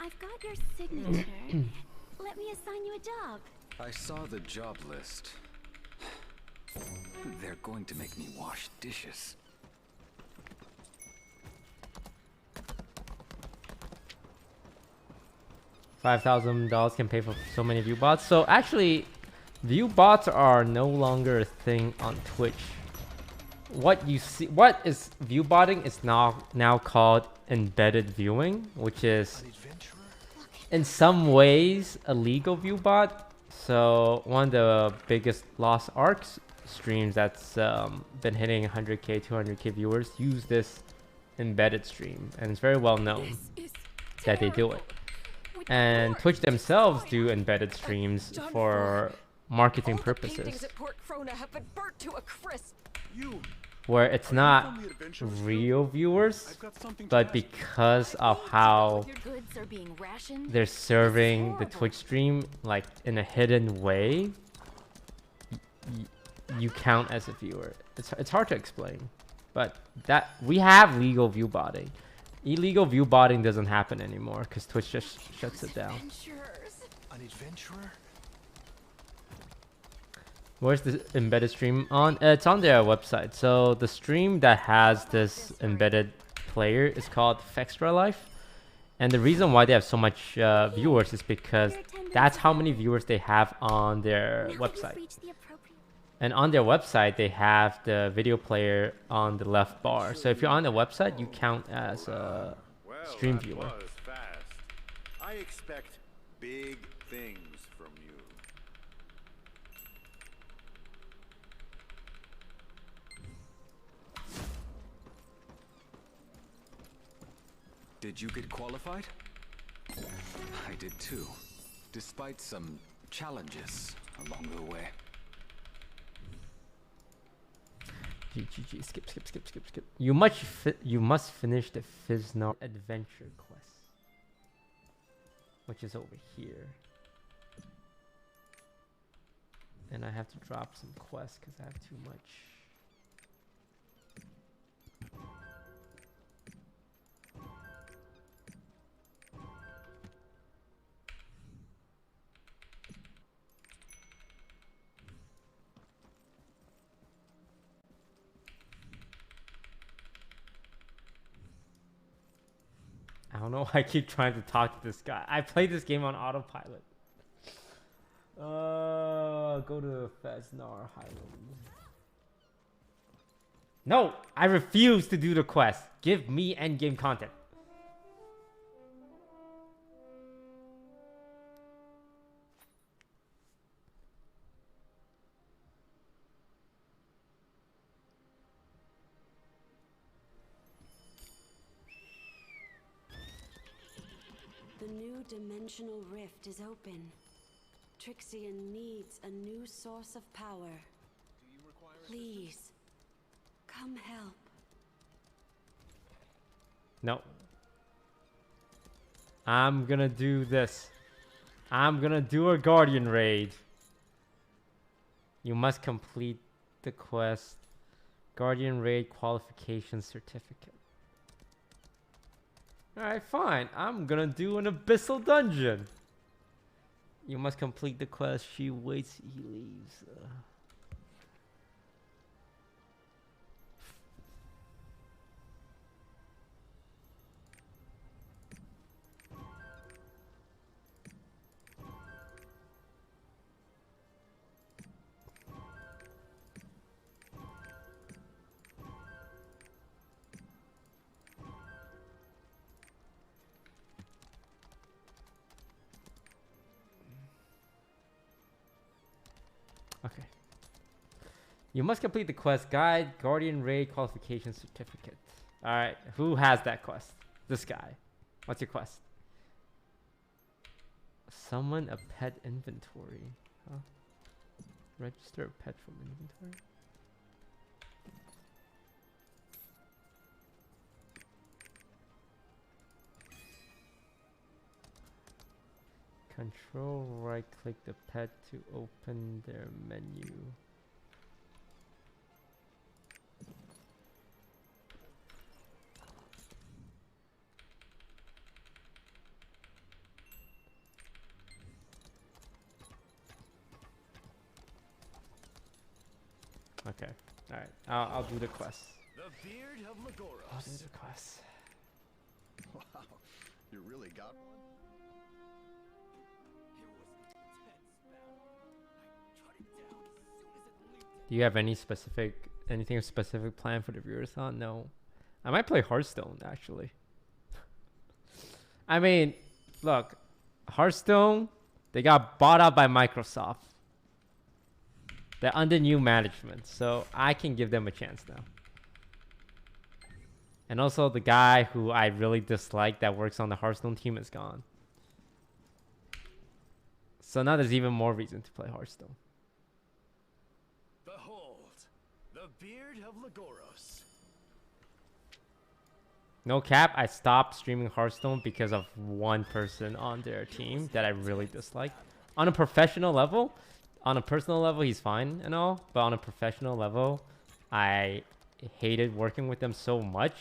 I've got your signature. Let me assign you a job. I saw the job list. They're going to make me wash dishes. $5,000 can pay for so many view bots. So actually, view bots are no longer a thing on Twitch. What you see, what is view botting is now called embedded viewing, which is in some ways a legal view bot. So one of the biggest Lost Ark streams that's been hitting 100k, 200k viewers use this embedded stream, and it's very well known that they do it. And Twitch themselves do embedded streams for marketing purposes, where it's not real viewers, but because of how they're serving the Twitch stream like in a hidden way, you count as a viewer. It's hard to explain, but that we have legal view botting. Illegal view botting doesn't happen anymore because Twitch just shuts it down. An adventurer? Where's the embedded stream on? It's on their website. So the stream that has this embedded player is called Fextra Life, and the reason why they have so much viewers is because that's how many viewers they have on their website. And on their website, they have the video player on the left bar. So if you're on the website, you count as a stream viewer. I expect big things from you. Did you get qualified? I did too, despite some challenges along the way. GG, skip. You must finish the Fiznar adventure quest, which is over here. And I have to drop some quests because I have too much. I don't know why I keep trying to talk to this guy. I played this game on autopilot. Go to Feznar Highlands. No, I refuse to do the quest. Give me endgame content. new dimensional rift is open. Trixian needs a new source of power. Please, come help. No. I'm gonna do this. I'm gonna do a Guardian raid. You must complete the quest. Guardian raid qualification certificate. Alright, fine. I'm gonna do an abyssal dungeon. You must complete the quest. She waits, he leaves. Okay. You must complete the quest guide, Guardian Raid qualification certificate. Alright, who has that quest? This guy. What's your quest? Summon a pet inventory. Huh? Register a pet from inventory? Control right click the pet to open their menu. Okay, alright, I'll do the quest. The beard of Magoros. I'll do the quest. Wow, you really got one? Do you have anything specific planned for the viewerthon? No. I might play Hearthstone actually. I mean, look, Hearthstone, they got bought out by Microsoft. They're under new management, so I can give them a chance now. And also the guy who I really dislike that works on the Hearthstone team is gone. So now there's even more reason to play Hearthstone. Behold, the beard of Magoros. No cap, I stopped streaming Hearthstone because of one person on their team that I really disliked. On a professional level, on a personal level, he's fine and all, but on a professional level, I hated working with them so much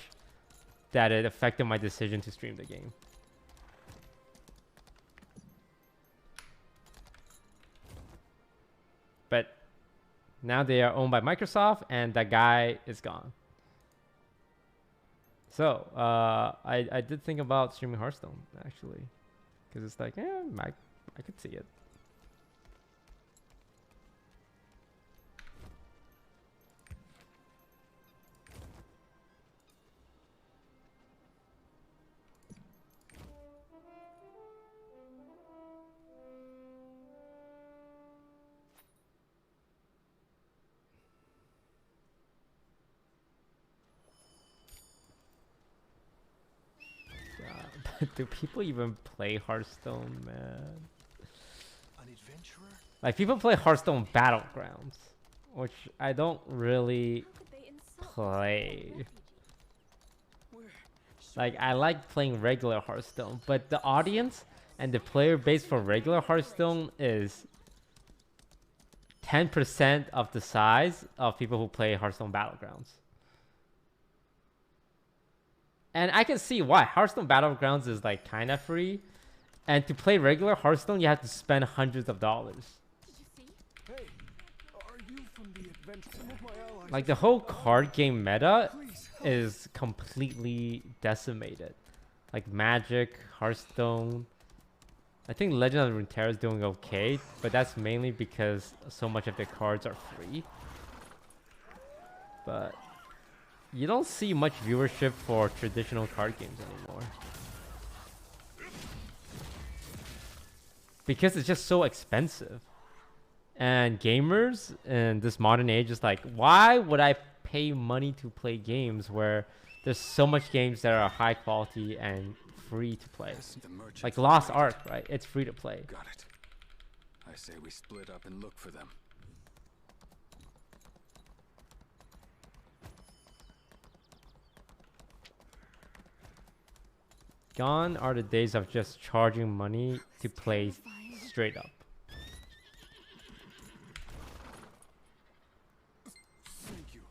that it affected my decision to stream the game. But now they are owned by Microsoft, and that guy is gone. So, I did think about streaming Hearthstone, actually. Because it's like, I could see it. Do people even play Hearthstone, man? An adventurer? Like, people play Hearthstone Battlegrounds, which I don't really play. Like, I like playing regular Hearthstone, but the audience and the player base for regular Hearthstone is 10% of the size of people who play Hearthstone Battlegrounds. And I can see why. Hearthstone Battlegrounds is like kind of free. And to play regular Hearthstone, you have to spend hundreds of dollars. Hey, are you from the adventure? Some of my allies Like, the whole card game meta is completely decimated. Like Magic, Hearthstone. I think Legend of Runeterra is doing okay, but that's mainly because so much of the cards are free. But you don't see much viewership for traditional card games anymore. Because it's just so expensive. And gamers in this modern age is like, why would I pay money to play games where there's so much games that are high quality and free to play. The merchants Like Lost Ark, right? It's free to play. Got it. I say we split up and look for them. Gone are the days of just charging money to play straight up. Thank you.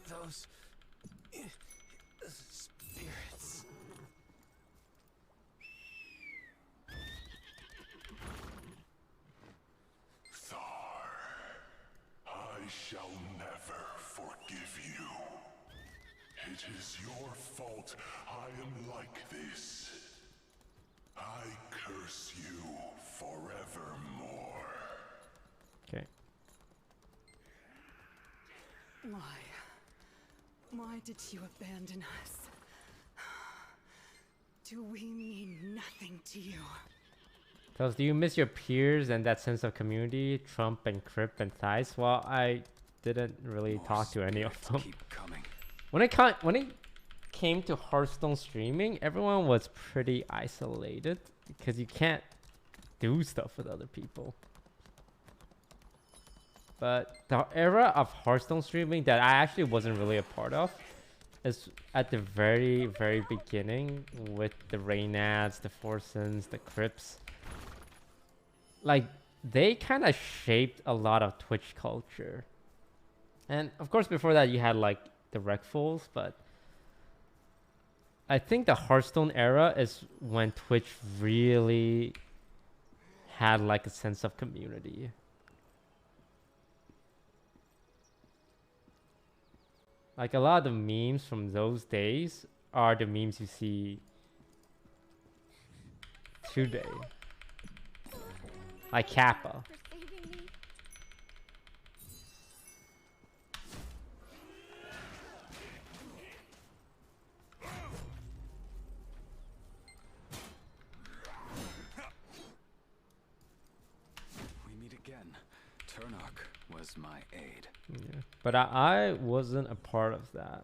Those spirits. Thar, I shall never forgive you. It is your fault I am like this. I curse you forevermore. Okay. Why did you abandon us? Do we mean nothing to you? Because do you miss your peers and that sense of community? Trump and Crip and Thais? Well, I didn't really talk to any of them. When it came to Hearthstone streaming, everyone was pretty isolated because you can't do stuff with other people. But the era of Hearthstone streaming that I actually wasn't really a part of is at the very, very beginning with the Reynads, the Forsons, the Crips. Like, they kind of shaped a lot of Twitch culture. And of course, before that, you had like the Recfuls, but I think the Hearthstone era is when Twitch really had like a sense of community. Like a lot of the memes from those days are the memes you see today. Like Kappa. We meet again. Turnok was my aid. Yeah. But I wasn't a part of that.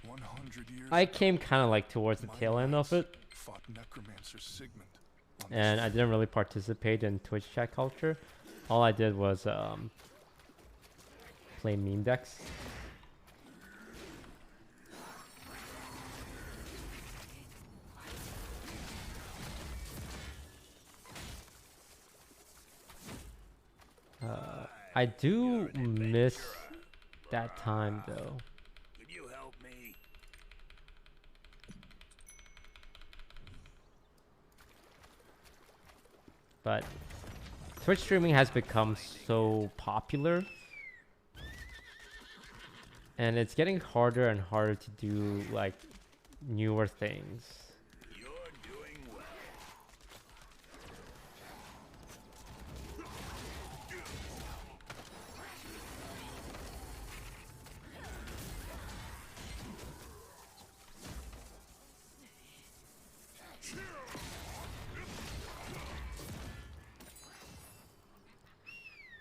100 years I came kind of like towards the tail end of it. fought Necromancer Sigmund. And I didn't really participate in Twitch chat culture. All I did was play meme decks. I do miss that time though. Could you help me? But Twitch streaming has become so popular. And it's getting harder and harder to do like newer things.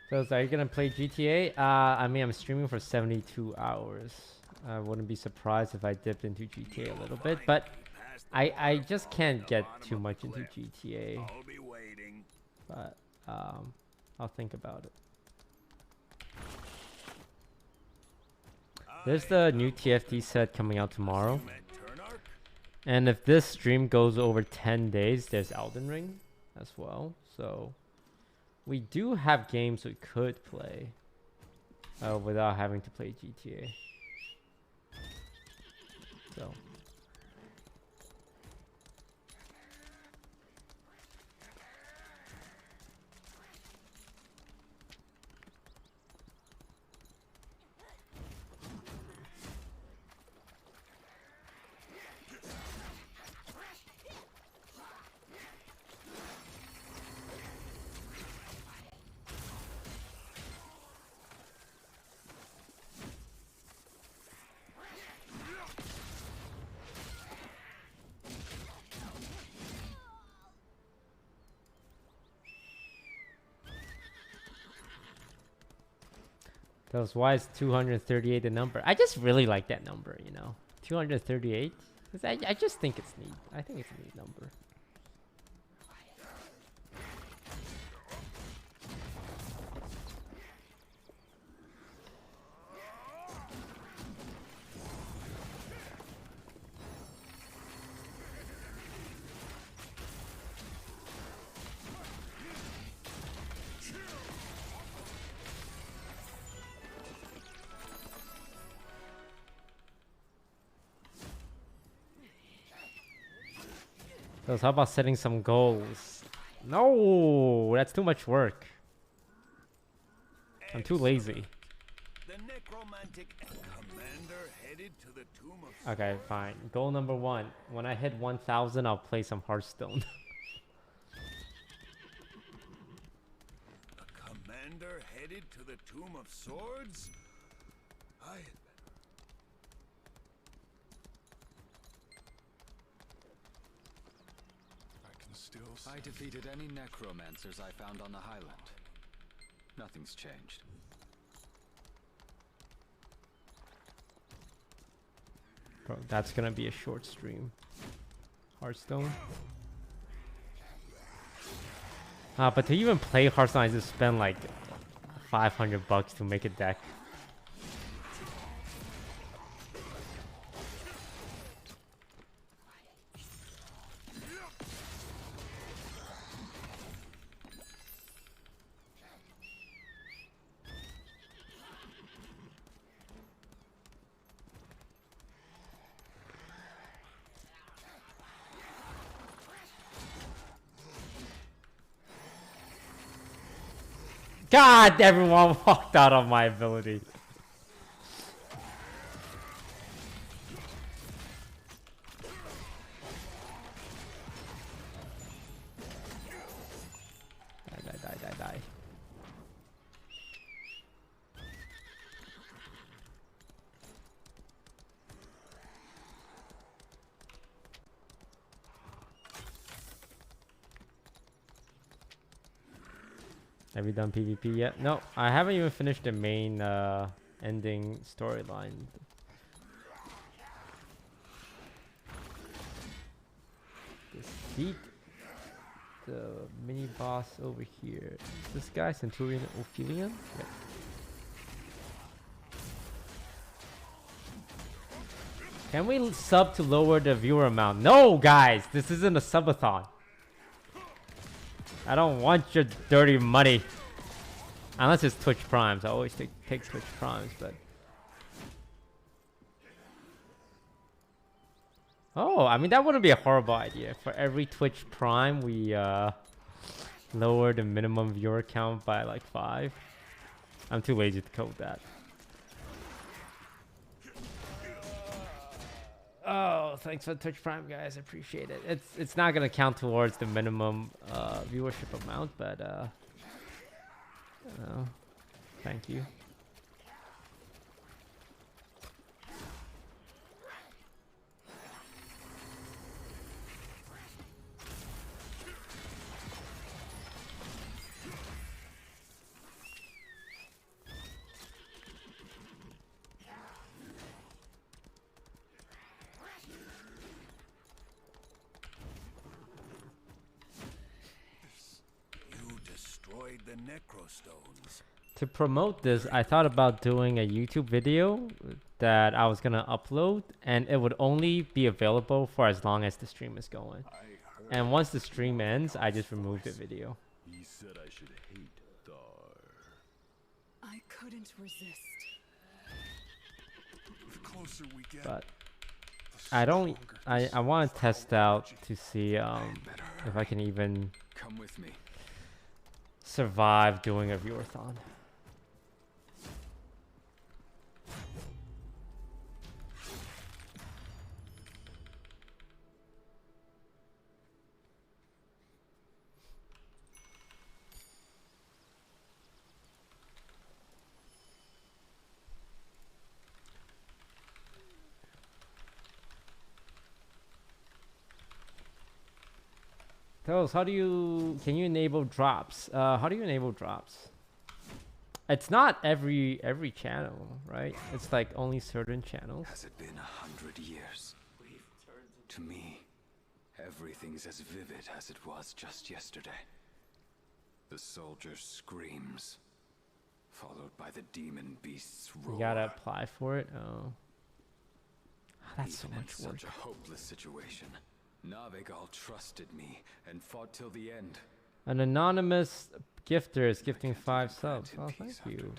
So are you gonna play GTA? I mean, I'm streaming for 72 hours. I wouldn't be surprised if I dipped into GTA a little bit, but I just can't get too much into GTA. I'll be waiting. But I'll think about it. There's the new TFT set coming out tomorrow. And if this stream goes over 10 days, there's Elden Ring as well. So we do have games we could play without having to play GTA. So. Those why is 238 the number? I just really like that number, you know. 238. I just think it's neat. I think it's a neat number. So how about setting some goals? No, that's too much work. I'm too lazy. The necromantic commander headed to the tomb of Okay, fine. Goal number 1. When I hit 1,000, I'll play some Hearthstone. a commander headed to the tomb of swords? I defeated any necromancers I found on the Highland. Nothing's changed. Bro, that's gonna be a short stream. Hearthstone. But to even play Hearthstone, I just spend like $500 to make a deck. God, everyone walked out on my ability. Die. Have you done PvP yet? No, I haven't even finished the main ending storyline. Defeat the mini boss over here. Is this guy Centurion Ophidian? Yep. Can we sub to lower the viewer amount? No, guys, this isn't a subathon. I don't want your dirty money. Unless it's Twitch Primes. I always take Twitch Primes, but... Oh, I mean, that wouldn't be a horrible idea. For every Twitch Prime, we lower the minimum viewer count by like 5. I'm too lazy to code that. Oh, thanks for Twitch Prime, guys. I appreciate it. It's not gonna count towards the minimum viewership amount, but thank you. The necrostones. To promote this, I thought about doing a YouTube video that I was gonna upload, and it would only be available for as long as the stream is going. And once the stream ends, I just remove the video. He said I should hate Thar. I couldn't resist. The closer we get, But I don't. I want to test out to see if I can even come with me. Survive doing a viewerthon. Tell us, can you enable drops? How do you enable drops? It's not every channel, right? It's like only certain channels. Has it been 100 years? To me, everything's as vivid as it was just yesterday. The soldier screams, followed by the demon beast's roar. You gotta apply for it. Oh, that's so Even in much work. such a hopeless situation, Navegal trusted me and fought till the end. An anonymous gifter is gifting 5 subs. Oh, thank you.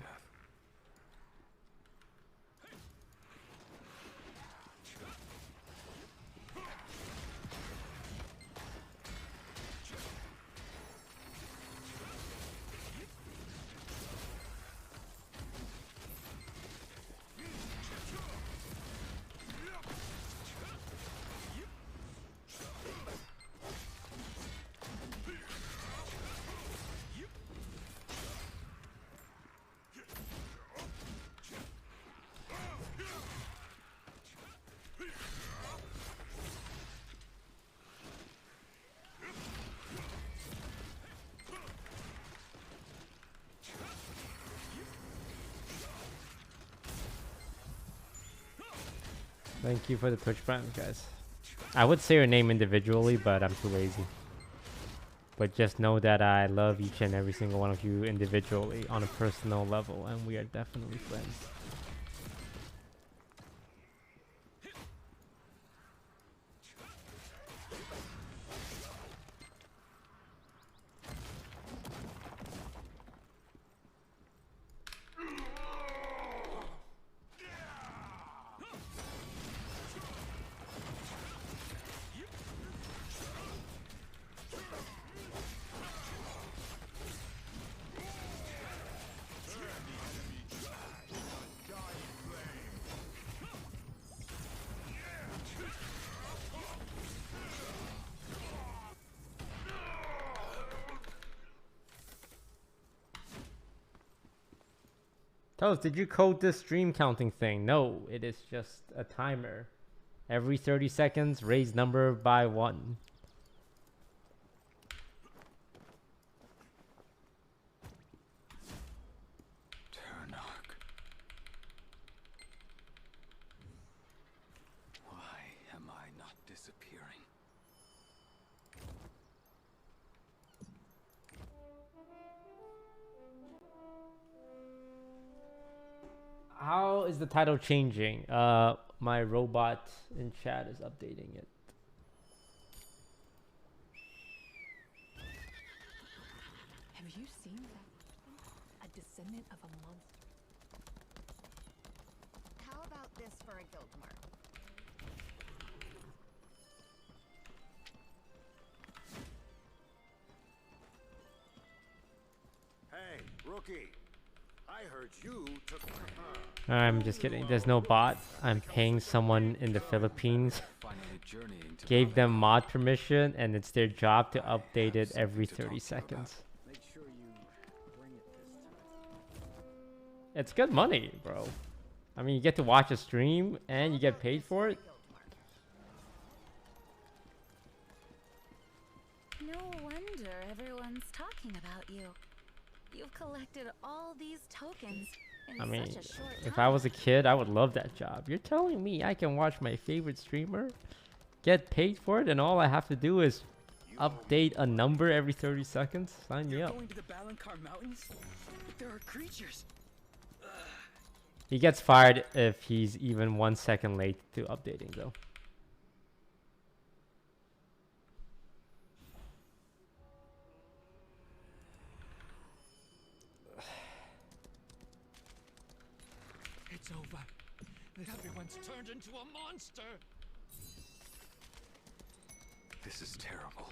Thank you for the Twitch Prime, guys. I would say your name individually, but I'm too lazy. But just know that I love each and every single one of you individually on a personal level, and we are definitely friends. Toast, did you code this stream counting thing? No, it is just a timer. Every 30 seconds, raise number by 1. Why am I not disappearing? How is the title changing? My robot in chat is updating it. Have you seen that? A descendant of a monster. How about this for a guild mark? Hey, rookie. I heard you took. I'm just kidding. There's no bot. I'm paying someone in the Philippines. Gave them mod permission, and it's their job to update it every 30 seconds. Make sure you bring it this time. It's good money, bro. I mean, you get to watch a stream, and you get paid for it. No wonder everyone's talking about you. You've collected all these tokens in I mean, such a short if time. I was a kid, I would love that job. You're telling me I can watch my favorite streamer, get paid for it, and all I have to do is update a number every 30 seconds? Sign me up. Going to the Balankar Mountains? There are creatures. He gets fired if he's even 1 second late to updating, though. It's over. Everyone's turned into a monster. This is terrible.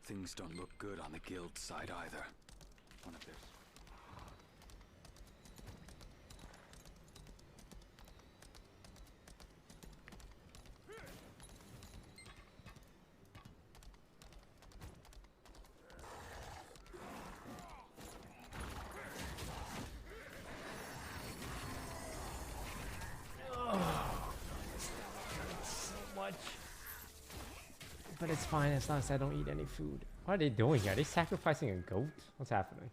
Things don't look good on the guild side either. One of their... But it's fine as long as I don't eat any food. What are they doing here? Are they sacrificing a goat? What's happening?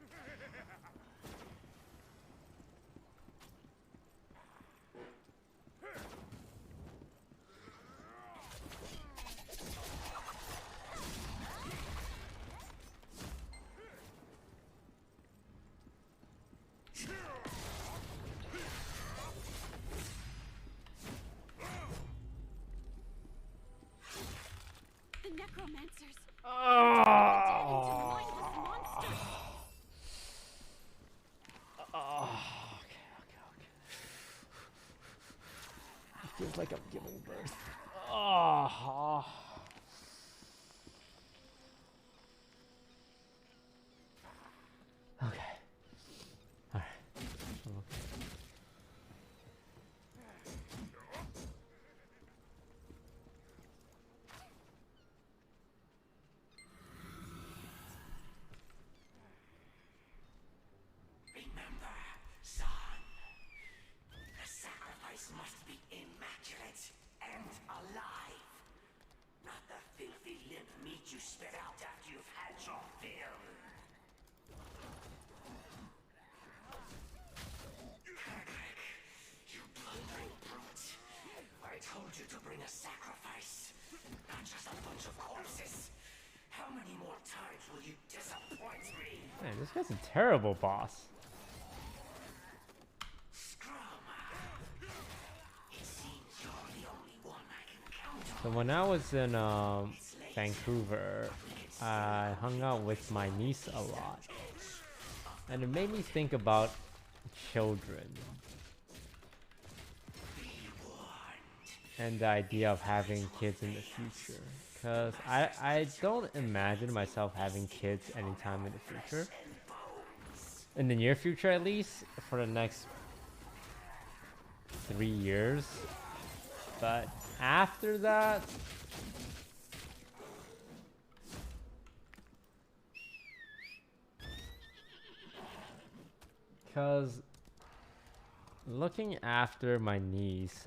necromancers. Oh. It feels like I'm giving birth. Oh. Okay. All right. Remember, son, the sacrifice must be immaculate and alive. Not the filthy limp meat you spit out after you've had your fill. You blundering brute. I told you to bring a sacrifice, not just a bunch of corpses. How many more times will you disappoint me? Man, this guy's a terrible boss. So when I was in Vancouver, I hung out with my niece a lot. And it made me think about children. And the idea of having kids in the future. Because I don't imagine myself having kids anytime in the future. In the near future, at least. For the next 3 years. But after that... Because looking after my niece,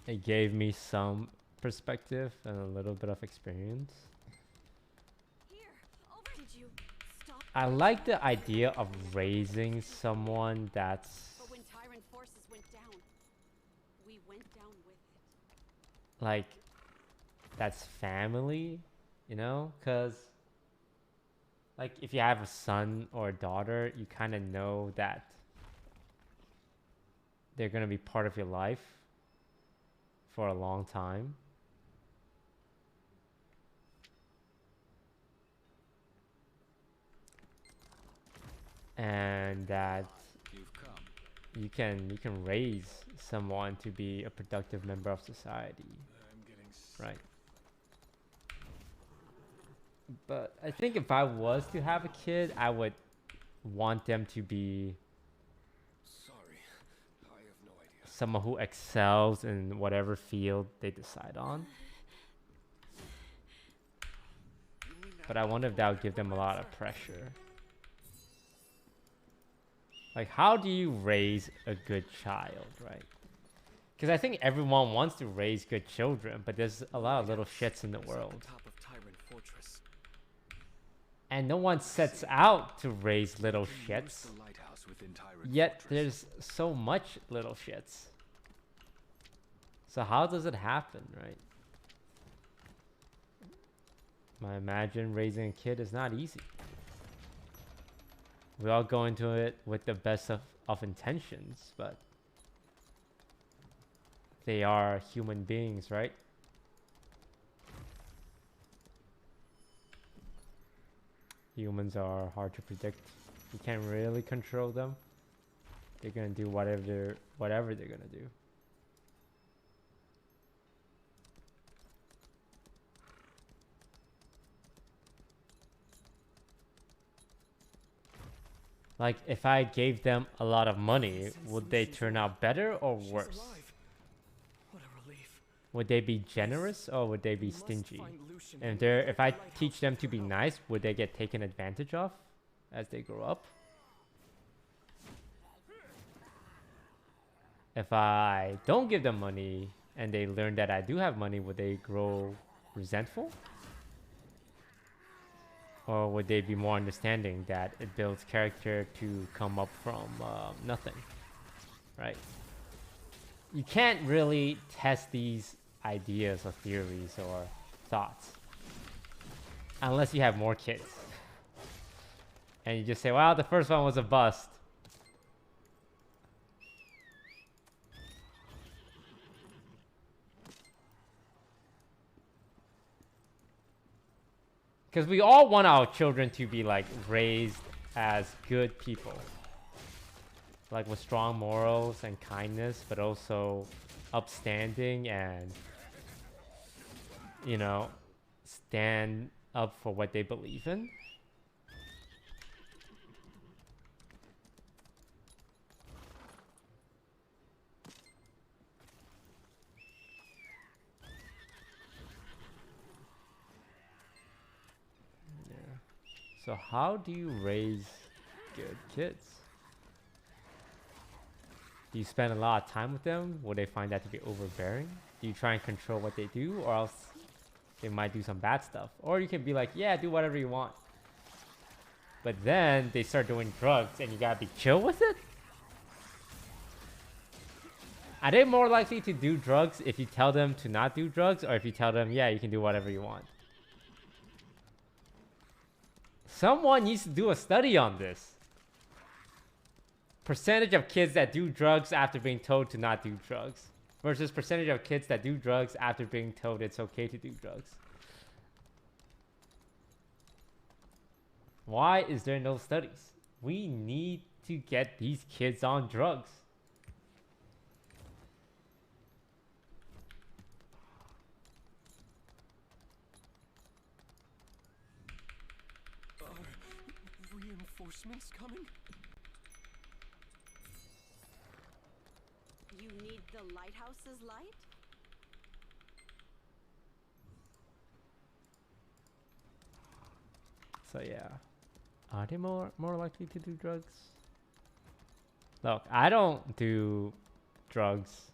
it gave me some perspective and a little bit of experience. I like the idea of raising someone that's But when tyrant forces went down, we went down with it. like, that's family, you know? Because like, if you have a son or a daughter, you kind of know that they're going to be part of your life for a long time. And that you can raise someone to be a productive member of society. Right. But I think if I was to have a kid, I would want them to be someone who excels in whatever field they decide on. But I wonder if that would give them a lot of pressure. Like, how do you raise a good child, right? Because I think everyone wants to raise good children, but there's a lot of little shits in the world. And no one sets out to raise little shits. Yet there's so much little shits. So how does it happen, right? I imagine raising a kid is not easy. We all go into it with the best of intentions, but they are human beings, right? Humans are hard to predict. You can't really control them. They're gonna do whatever they're gonna do. Like, if I gave them a lot of money, would they turn out better or worse? Would they be generous or would they be stingy? And if I teach them to be nice, would they get taken advantage of as they grow up? If I don't give them money and they learn that I do have money, would they grow resentful? Or would they be more understanding that it builds character to come up from nothing, right? You can't really test these ideas or theories or thoughts unless you have more kids. And you just say, wow, the first one was a bust. Because we all want our children to be like raised as good people. Like with strong morals and kindness, but also upstanding and, you know, stand up for what they believe in. Yeah. So how do you raise good kids? Do you spend a lot of time with them? Will they find that to be overbearing? Do you try and control what they do, or else they might do some bad stuff? Or you can be like, yeah, do whatever you want. But then they start doing drugs and you gotta be chill with it? Are they more likely to do drugs if you tell them to not do drugs, or if you tell them, yeah, you can do whatever you want? Someone needs to do a study on this. Percentage of kids that do drugs after being told to not do drugs versus percentage of kids that do drugs after being told it's okay to do drugs. Why is there no studies? We need to get these kids on drugs. Are reinforcements coming? You need the lighthouse's light? So yeah. Are they more likely to do drugs? Look, I don't do drugs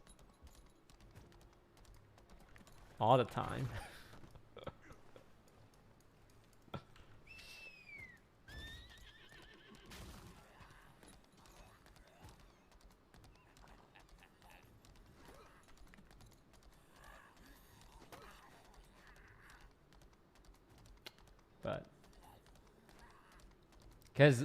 all the time. But because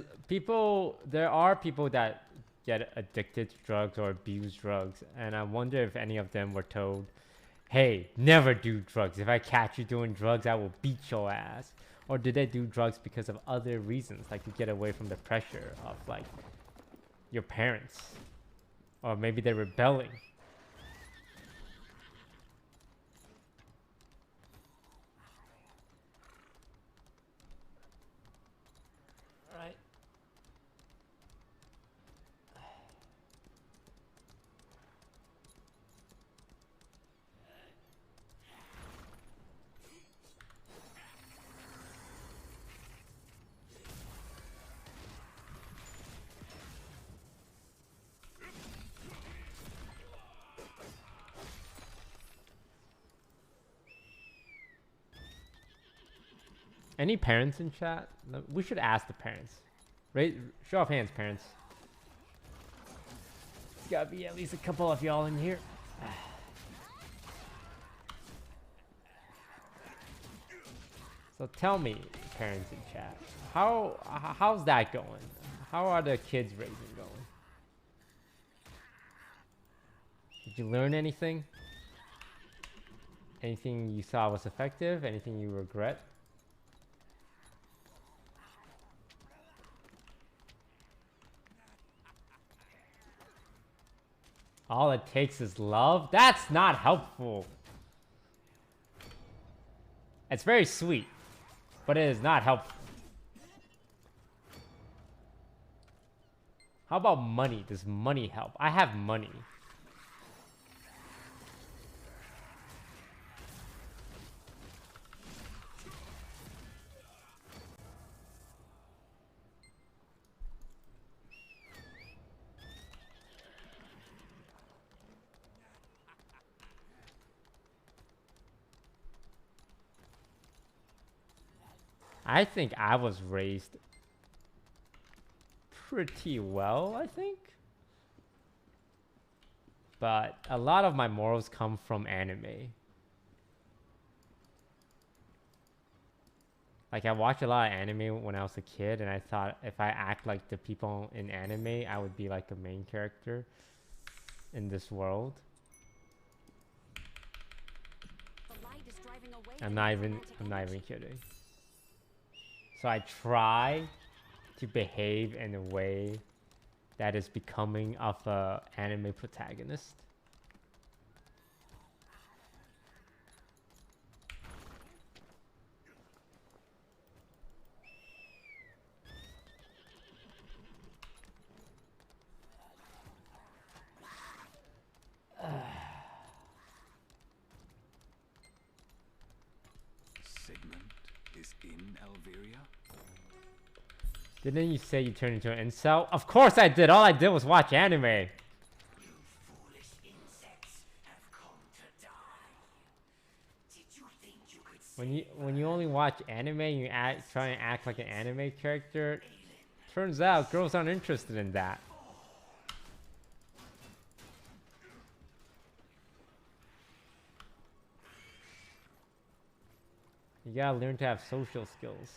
there are people that get addicted to drugs or abuse drugs, and I wonder if any of them were told, hey, never do drugs. If I catch you doing drugs, I will beat your ass. Or did they do drugs because of other reasons, like to get away from the pressure of like your parents? Or maybe they're rebelling. Right. Any parents in chat? We should ask the parents. Show of hands, parents. There's gotta be at least a couple of y'all in here. So tell me, parents in chat, how's that going? How are the kids raising going? Did you learn anything? Anything you saw was effective? Anything you regret? All it takes is love? That's not helpful. It's very sweet, but it is not helpful. How about money? Does money help? I have money. I think I was raised pretty well, I think. But a lot of my morals come from anime. Like, I watched a lot of anime when I was a kid, and I thought if I act like the people in anime, I would be like the main character in this world. I'm not even kidding. So I try to behave in a way that is becoming of a anime protagonist. Sigmund is in Elviria? Didn't you say you turned into an incel? Of course I did. All I did was watch anime. When you only watch anime, you try and act like an anime character. Turns out girls aren't interested in that. You gotta learn to have social skills.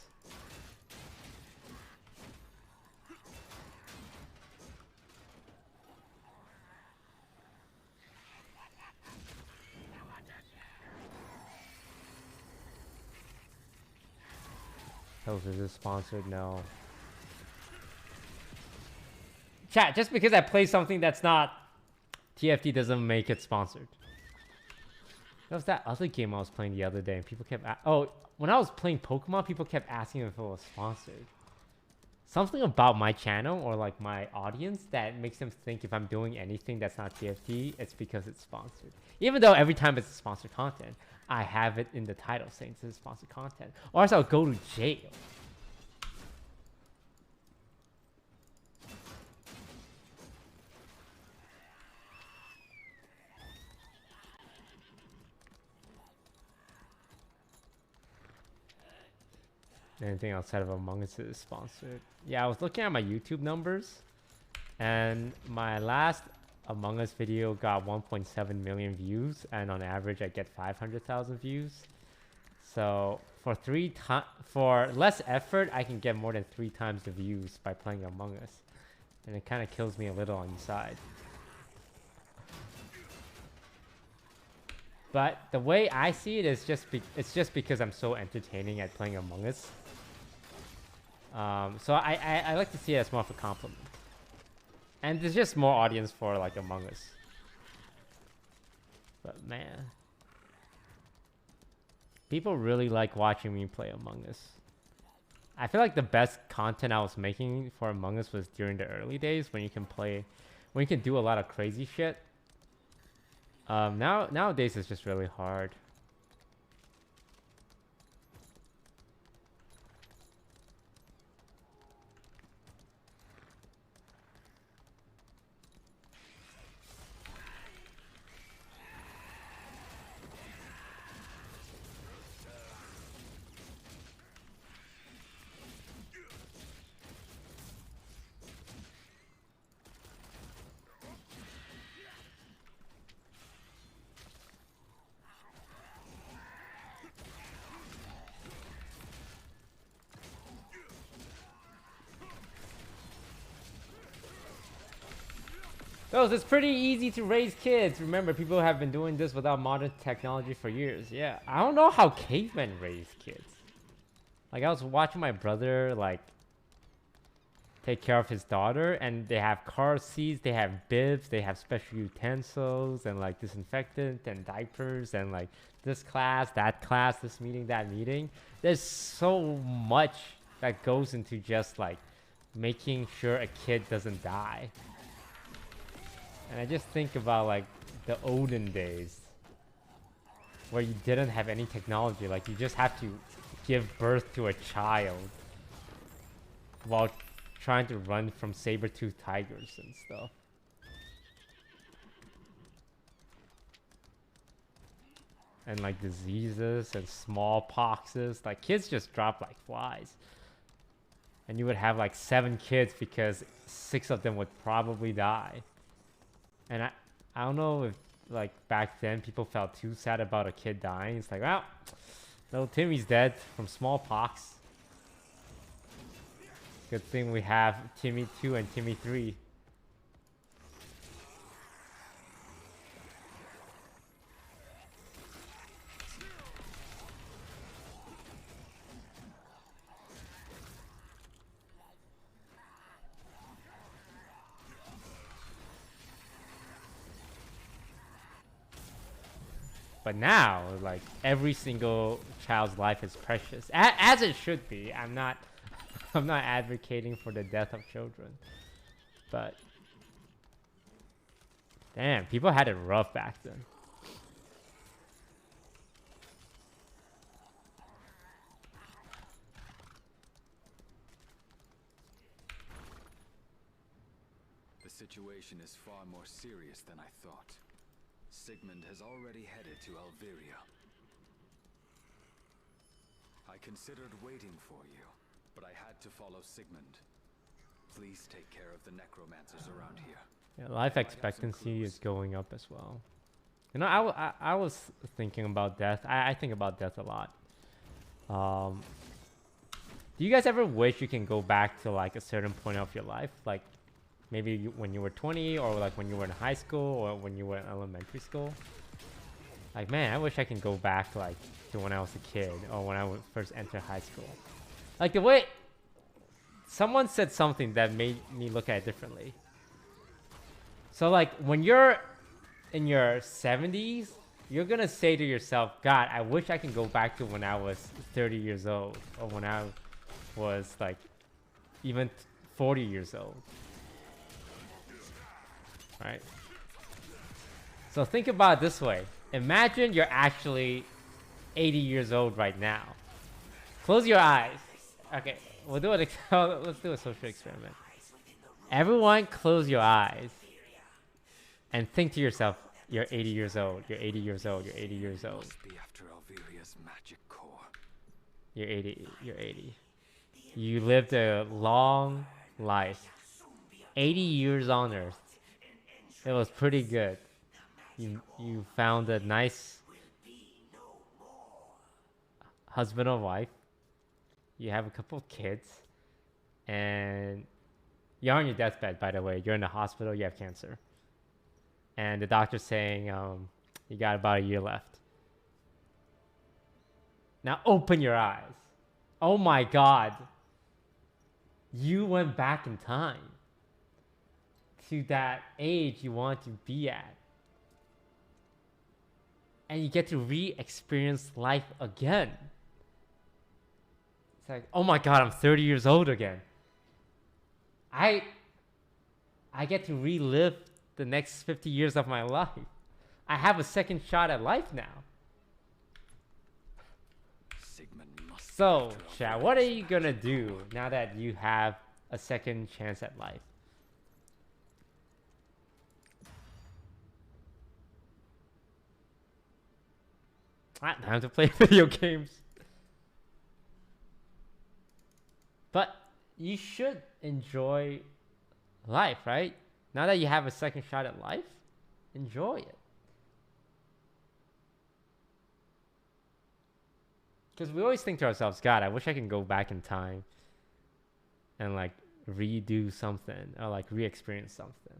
Toast, is this sponsored? No. Chat, just because I play something that's not TFT doesn't make it sponsored. That was that other game I was playing the other day and people kept when I was playing Pokemon, people kept asking if it was sponsored. Something about my channel or like my audience that makes them think if I'm doing anything that's not TFT, it's because it's sponsored. Even though every time it's sponsored content, I have it in the title saying this is sponsored content. Or else I'll go to jail. Anything outside of Among Us is sponsored. Yeah, I was looking at my YouTube numbers, and my last Among Us video got 1.7 million views, and on average I get 500,000 views. So for less effort, I can get more than 3 times the views by playing Among Us, and it kind of kills me a little on the side. But the way I see it is it's just because I'm so entertaining at playing Among Us. So I like to see it as more of a compliment. And there's just more audience for like Among Us. But man, people really like watching me play Among Us. I feel like the best content I was making for Among Us was during the early days when you can do a lot of crazy shit. Nowadays it's just really hard. It's pretty easy to raise kids. Remember, people have been doing this without modern technology for years. Yeah, I don't know how cavemen raised kids. Like, I was watching my brother, like, take care of his daughter, and they have car seats, they have bibs, they have special utensils, and, like, disinfectant, and diapers, and, like, this class, this meeting, that meeting. There's so much that goes into just, like, making sure a kid doesn't die. And I just think about like the olden days where you didn't have any technology, like you just have to give birth to a child while trying to run from saber-toothed tigers and stuff. And like diseases and smallpoxes, like kids just drop like flies. And you would have like 7 kids because 6 of them would probably die. And I don't know if like back then people felt too sad about a kid dying. It's like, well, little Timmy's dead from smallpox. Good thing we have Timmy 2 and Timmy 3. But now, like, every single child's life is precious, as it should be. I'm not advocating for the death of children, but damn, people had it rough back then. The situation is far more serious than I thought. Sigmund has already headed to Alviria. I considered waiting for you, but I had to follow Sigmund. Please take care of the necromancers around here. Yeah, life expectancy is going up as well. You know, I was thinking about death. I think about death a lot. Do you guys ever wish you can go back to like a certain point of your life? Like maybe when you were 20, or like when you were in high school, or when you were in elementary school? Like, man, I wish I can go back like to when I was a kid, or when I would first enter high school. Like the way someone said something that made me look at it differently. So like when you're in your 70s, you're gonna say to yourself, God, I wish I can go back to when I was 30 years old, or when I was like even 40 years old. Right? So think about it this way. Imagine you're actually 80 years old right now. Close your eyes. Okay, we'll do it. Let's do a social experiment. Everyone close your eyes and think to yourself, you're 80 years old, you're 80 years old, you're 80 years old. Must be after Alviria's magic core. You're 80, you're 80. You lived a long life. 80 years on Earth. It was pretty good. You found a nice husband or wife. You have a couple of kids. And you're on your deathbed, by the way. You're in the hospital, you have cancer. And the doctor's saying, you got about a year left. Now open your eyes. Oh my God. You went back in time to that age you want to be at. And you get to re-experience life again. It's like, oh my God, I'm 30 years old again. I get to relive the next 50 years of my life. I have a second shot at life now. So, chat, what are you gonna do now that you have a second chance at life? Time to play video games. But you should enjoy life, right? Now that you have a second shot at life, enjoy it. Because we always think to ourselves, God, I wish I can go back in time and like redo something, or like re-experience something.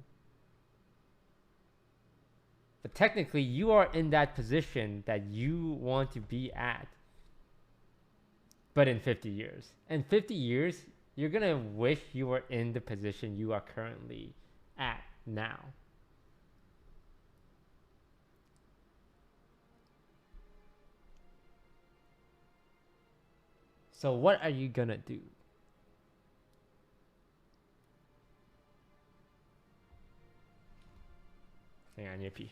But technically, you are in that position that you want to be at. But in 50 years. In 50 years, you're going to wish you were in the position you are currently at now. So what are you going to do? Hang on, Yippee.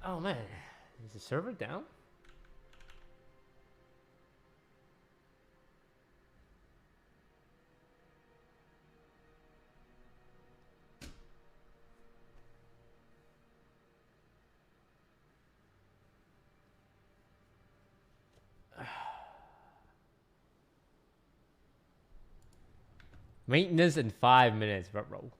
Oh man, is the server down? Maintenance in 5 minutes, bro.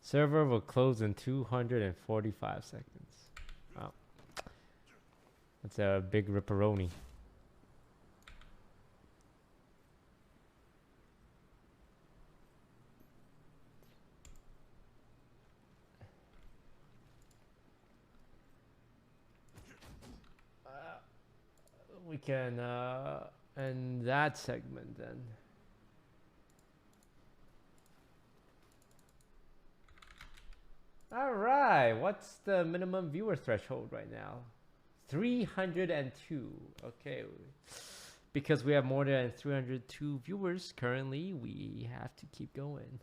Server will close in 245 seconds. Wow. That's a big ripperoni. We can end that segment then. All right, what's the minimum viewer threshold right now? 302. Okay, because we have more than 302 viewers currently, we have to keep going.